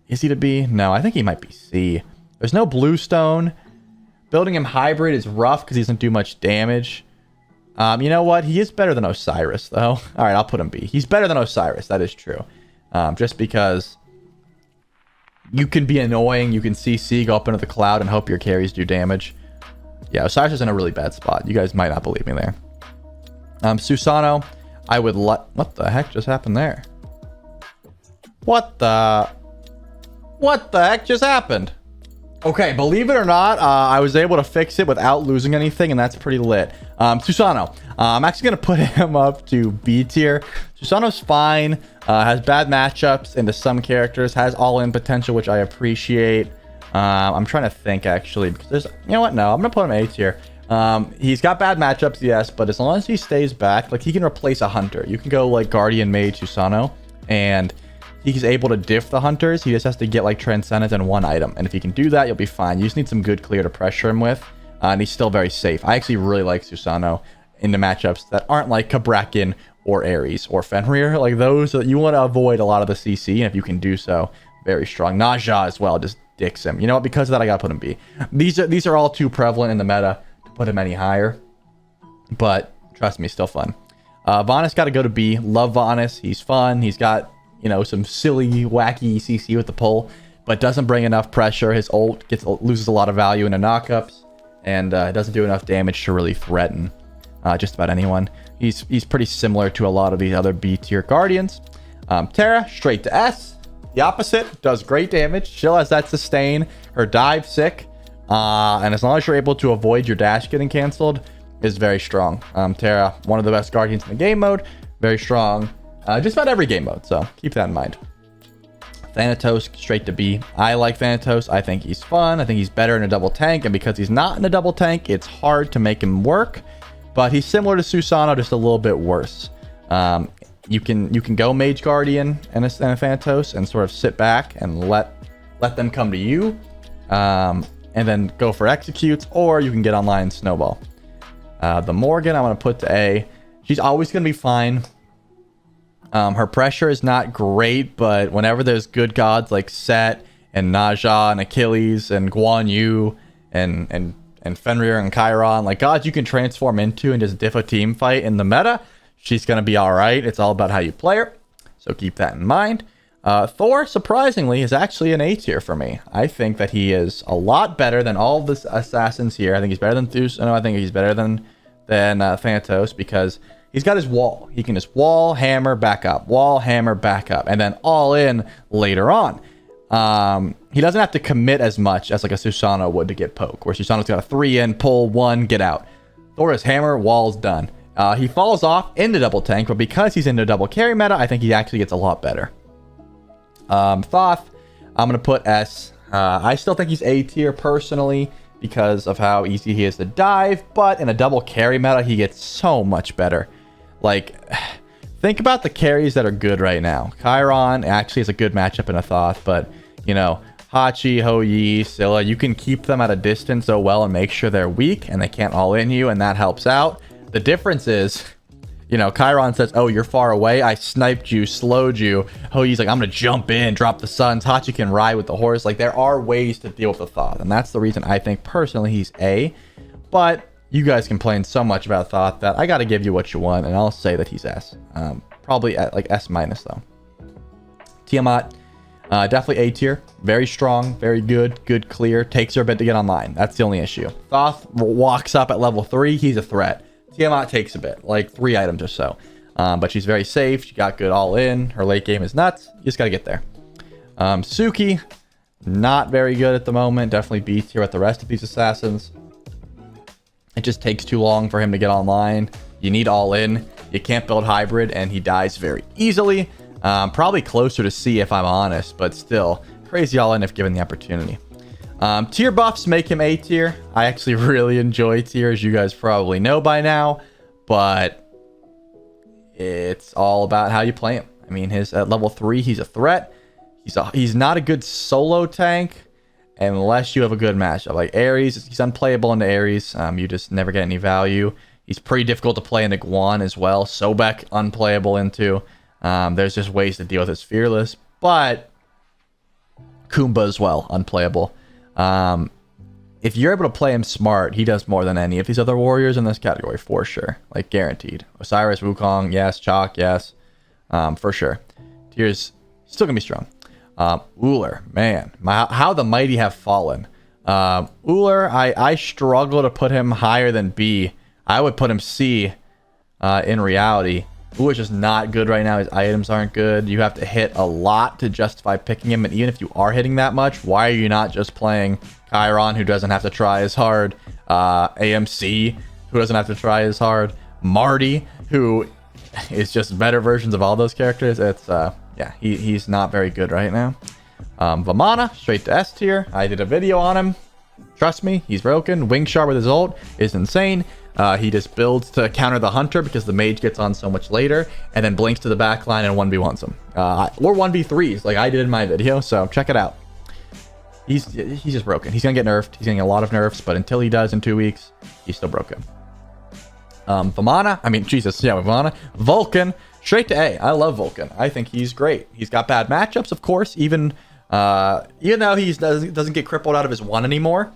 Is he to B? No, I think he might be C. There's no bluestone. Building him hybrid is rough because he doesn't do much damage. You know what? He is better than Osiris, though. All right, I'll put him B. He's better than Osiris. That is true. Just because you can be annoying. You can CC, go up into the cloud, and hope your carries do damage. Yeah, Osiris is in a really bad spot. You guys might not believe me there. Susano, I would let... What the heck just happened there? What the heck just happened? Okay, believe it or not, I was able to fix it without losing anything, and that's pretty lit. Susano, I'm actually going to put him up to B tier. Susano's fine, has bad matchups into some characters, has all-in potential, which I appreciate. I'm trying to think, actually, because there's... You know what? No, I'm going to put him A tier. He's got bad matchups, yes, but as long as he stays back, like, he can replace a hunter. You can go, like, Guardian Mage Susano, and... he's able to diff the hunters. He just has to get like Transcendence and one item. And if he can do that, you'll be fine. You just need some good clear to pressure him with. And he's still very safe. I actually really like Susano in the matchups that aren't like Kabrakin or Ares or Fenrir. Like those, you want to avoid a lot of the CC. And if you can do so, very strong. Naja as well, just dicks him. You know what? Because of that, I got to put him B. These are all too prevalent in the meta to put him any higher. But trust me, still fun. Vanus got to go to B. Love Vanus. He's fun. He's got... you know, some silly, wacky CC with the pull, but doesn't bring enough pressure. His ult loses a lot of value into knockups, and doesn't do enough damage to really threaten just about anyone. He's pretty similar to a lot of these other B tier guardians. Terra, straight to S. The opposite, does great damage. Still has that sustain. Her dive sick, and as long as you're able to avoid your dash getting canceled, is very strong. Terra, one of the best guardians in the game mode, very strong. Just about every game mode, so keep that in mind. Thanatos, straight to B. I like Thanatos. I think he's fun. I think he's better in a double tank, and because he's not in a double tank, it's hard to make him work. But he's similar to Susano, just a little bit worse. You can go Mage Guardian and a Thanatos and sort of sit back and let them come to you, and then go for executes, or you can get online and snowball. The Morgan, I'm going to put to A. She's always going to be fine. Her pressure is not great, but whenever there's good gods like Set and Naja and Achilles and Guan Yu and Fenrir and Chiron, like gods you can transform into and just diff a team fight in the meta, she's going to be all right. It's all about how you play her, so keep that in mind. Thor, surprisingly, is actually an A tier for me. I think that he is a lot better than all the assassins here. I think he's better than Zeus. No, I think he's better than Thanatos because... he's got his wall. He can just wall, hammer, back up. Wall, hammer, back up. And then all in later on. He doesn't have to commit as much as like a Susano would to get poke. Where Susano's got a 3 in, pull, 1, get out. Thor is hammer, wall's done. He falls off into double tank, but because he's into double carry meta, I think he actually gets a lot better. Thoth, I'm going to put S. I still think he's A tier personally because of how easy he is to dive, but in a double carry meta, he gets so much better. Like, think about the carries that are good right now. Chiron actually is a good matchup in a Thoth, but, you know, Hachi, Hou-Yi, Scylla, you can keep them at a distance so well and make sure they're weak and they can't all in you, and that helps out. The difference is, you know, Chiron says, oh, you're far away. I sniped you, slowed you. Hou-Yi's like, I'm going to jump in, drop the suns. Hachi can ride with the horse. Like, there are ways to deal with the Thoth, and that's the reason I think personally he's A. But you guys complain so much about Thoth that I got to give you what you want, and I'll say that he's S. Probably at like S minus though. Tiamat, definitely A tier. Very strong, very good, good clear. Takes her a bit to get online. That's the only issue. Thoth walks up at level 3. He's a threat. Tiamat takes a bit, like 3 items or so. But she's very safe. She got good all in. Her late game is nuts. You just got to get there. Suki, not very good at the moment. Definitely B tier with the rest of these assassins. It just takes too long for him to get online. You need all in. You can't build hybrid, and he dies very easily. Probably closer to C if I'm honest, but still crazy all in if given the opportunity. Tier buffs make him A tier. I actually really enjoy tier, as you guys probably know by now, but it's all about how you play him. I mean, at level 3, he's a threat. He's not a good solo tank unless you have a good matchup. Like Ares, he's unplayable into Ares. You just never get any value. He's pretty difficult to play into Guan as well. Sobek, unplayable into. There's just ways to deal with his Fearless, but Kumba as well, unplayable. If you're able to play him smart, he does more than any of these other warriors in this category, for sure. Like, guaranteed. Osiris, Wukong, yes. Chalk, yes. For sure. Tier's still gonna be strong. Uller, man. How the mighty have fallen. Uller, I struggle to put him higher than B. I would put him C in reality. Uller's just not good right now. His items aren't good. You have to hit a lot to justify picking him. And even if you are hitting that much, why are you not just playing Chiron, who doesn't have to try as hard? AMC, who doesn't have to try as hard? Marty, who is just better versions of all those characters. It's, yeah, he's not very good right now. Vamana, straight to S tier. I did a video on him. Trust me, he's broken. Wing Shard with his ult is insane. He just builds to counter the hunter because the mage gets on so much later, and then blinks to the back line and 1v1s him. Or 1v3s like I did in my video, so check it out. He's just broken. He's gonna get nerfed. He's getting a lot of nerfs, but until he does in 2 weeks, he's still broken. Vamana, I mean, Jesus, yeah, Vamana. Vulcan, straight to A. I love Vulcan. I think he's great. He's got bad matchups, of course, even though he doesn't get crippled out of his 1 anymore.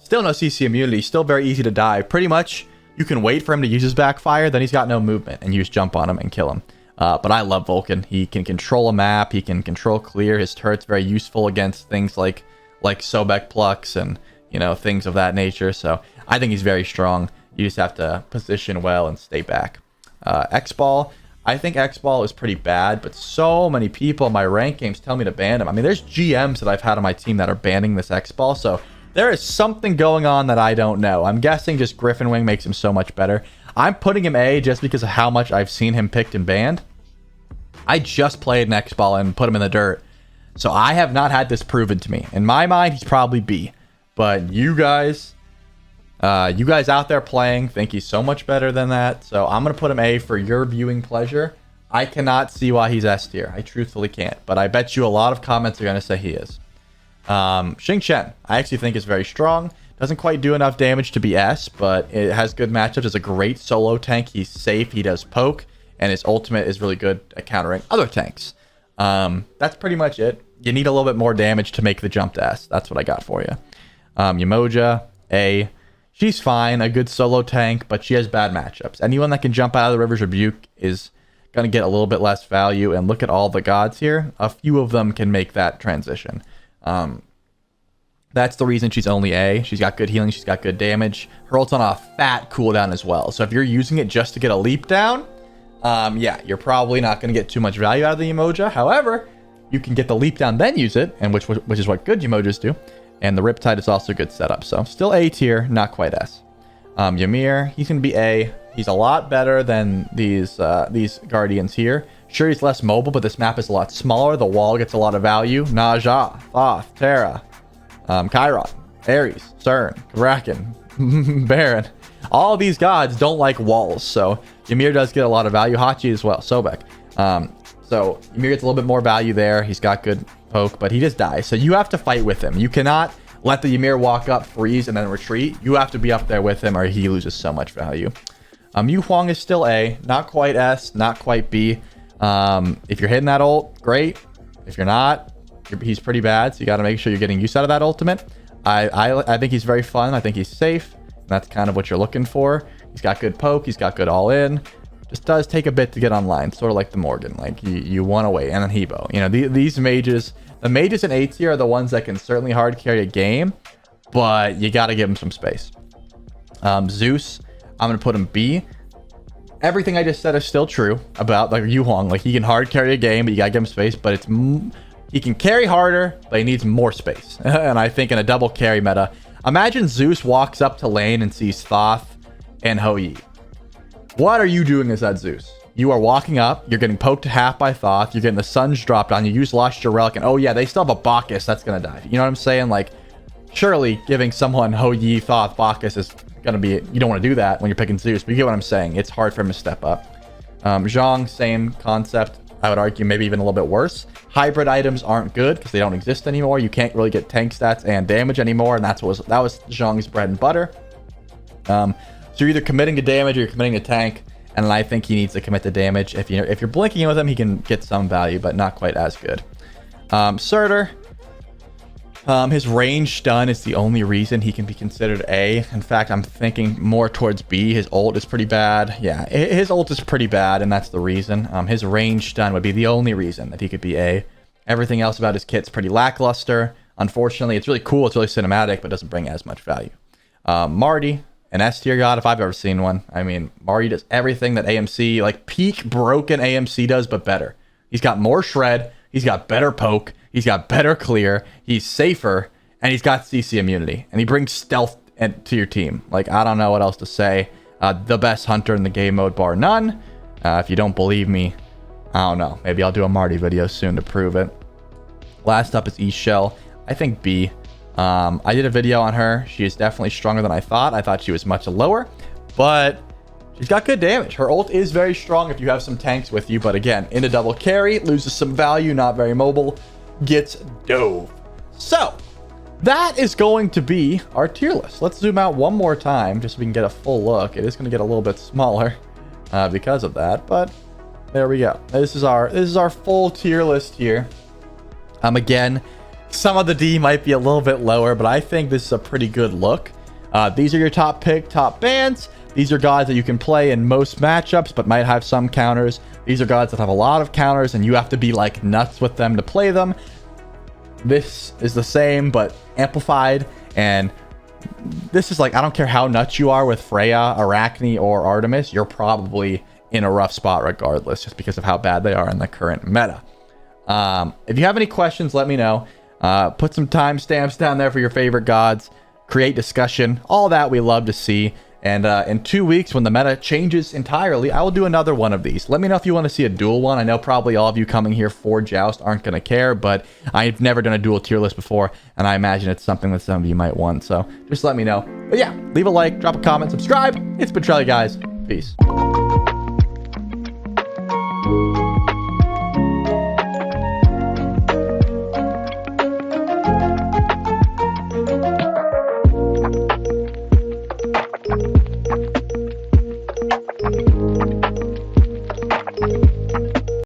Still no CC immunity, still very easy to die. Pretty much, you can wait for him to use his backfire, then he's got no movement, and you just jump on him and kill him. But I love Vulcan. He can control a map, he can control clear. His turret's very useful against things like Sobek Plucks and, you know, things of that nature. So I think he's very strong. You just have to position well and stay back. X-Ball, I think X-Ball is pretty bad, but so many people in my rank games tell me to ban him. I mean, there's GMs that I've had on my team that are banning this X-Ball, so there is something going on that I don't know. I'm guessing just Griffin Wing makes him so much better. I'm putting him A just because of how much I've seen him picked and banned. I just played an X-Ball and put him in the dirt, so I have not had this proven to me. In my mind, he's probably B, but you guys out there playing think he's so much better than that, so I'm going to put him A for your viewing pleasure. I cannot see why he's S tier. I truthfully can't, but I bet you a lot of comments are going to say he is. Xing Chen, I actually think is very strong. Doesn't quite do enough damage to be S, but it has good matchups. It's a great solo tank. He's safe. He does poke, and his ultimate is really good at countering other tanks. That's pretty much it. You need a little bit more damage to make the jump to S. That's what I got for you. Yamoja, A. She's fine, a good solo tank, but she has bad matchups. Anyone that can jump out of the River's Rebuke is going to get a little bit less value, and look at all the gods here. A few of them can make that transition. That's the reason she's only A. She's got good healing, she's got good damage. Her ult's on a fat cooldown as well. So if you're using it just to get a leap down, yeah, you're probably not going to get too much value out of the Emoja. However, you can get the leap down, then use it, and which is what good Emojis do. And the Riptide is also a good setup. So still A tier, not quite S. Ymir, he's going to be A. He's a lot better than these Guardians here. Sure, he's less mobile, but this map is a lot smaller. The wall gets a lot of value. Naja, Thoth, Terra. Chiron, Ares, CERN, Kraken, Baron. All these gods don't like walls, so Ymir does get a lot of value. Hachi as well, Sobek. So Ymir gets a little bit more value there. He's got good poke, but he just dies. So you have to fight with him. You cannot let the Ymir walk up, freeze, and then retreat. You have to be up there with him or he loses so much value. Yu Huang is still A, not quite S, not quite B. If you're hitting that ult, great. If you're not, he's pretty bad, so you got to make sure you're getting use out of that ultimate. I think he's very fun. I think he's safe. That's kind of what you're looking for. He's got good poke. He's got good all-in. Just does take a bit to get online, sort of like the Morgan. Like, you want to wait. And then Hebo. You know, these mages, the mages in A tier are the ones that can certainly hard carry a game, but you got to give them some space. Zeus, I'm going to put him B. Everything I just said is still true about like Yu Huang. Like, he can hard carry a game, but you got to give him space. But he can carry harder, but he needs more space. And I think in a double carry meta, imagine Zeus walks up to lane and sees Thoth and Hou Yi. What are you doing as that Zeus? You are walking up, you're getting poked half by Thoth, you're getting the suns dropped on you, use Lost Your Relic, and oh yeah, they still have a Bacchus that's gonna die. You know what I'm saying? Like, surely giving someone Hou Yi, Thoth, Bacchus is gonna be, you don't want to do that when you're picking Zeus, but you get what I'm saying. It's hard for him to step up. Zhang, same concept. I would argue maybe even a little bit worse. Hybrid items aren't good because they don't exist anymore. You can't really get tank stats and damage anymore, and that was Zhang's bread and butter. So you're either committing to damage or you're committing to tank, and I think he needs to commit to damage. If you're blinking with him, he can get some value, but not quite as good. Surtur, his range stun is the only reason he can be considered A. In fact, I'm thinking more towards B. His ult is pretty bad. Yeah, his ult is pretty bad, and that's the reason. His range stun would be the only reason that he could be A. Everything else about his kit's pretty lackluster. Unfortunately, it's really cool. It's really cinematic, but doesn't bring as much value. Marty, an S tier god if I've ever seen one. I mean, Marty does everything that AMC, like peak broken AMC does, but better. He's got more shred. He's got better poke. He's got better clear. He's safer, and he's got CC immunity. And he brings stealth to your team. Like, I don't know what else to say. The best hunter in the game mode, bar none. If you don't believe me, I don't know. Maybe I'll do a Marty video soon to prove it. Last up is E-Shell. I think B. I did a video on her. She is definitely stronger than I thought. I thought she was much lower, but she's got good damage. Her ult is very strong if you have some tanks with you, but again, in a double carry, loses some value, not very mobile, gets dove. So that is going to be our tier list. Let's zoom out one more time just so we can get a full look. It is going to get a little bit smaller because of that, but there we go. This is our full tier list here. Again, some of the D might be a little bit lower, but I think this is a pretty good look. These are your top bans. These are gods that you can play in most matchups, but might have some counters. These are gods that have a lot of counters, and you have to be like nuts with them to play them. This is the same, but amplified. And this is like, I don't care how nuts you are with Freya, Arachne, or Artemis, you're probably in a rough spot regardless, just because of how bad they are in the current meta. If you have any questions, let me know. Put some timestamps down there for your favorite gods. Create discussion. All that we love to see. And in 2 weeks, when the meta changes entirely, I will do another one of these. Let me know if you want to see a dual one. I know probably all of you coming here for Joust aren't going to care, but I've never done a dual tier list before, and I imagine it's something that some of you might want. So just let me know. But yeah, leave a like, drop a comment, subscribe. It's been Trelli, guys. Peace.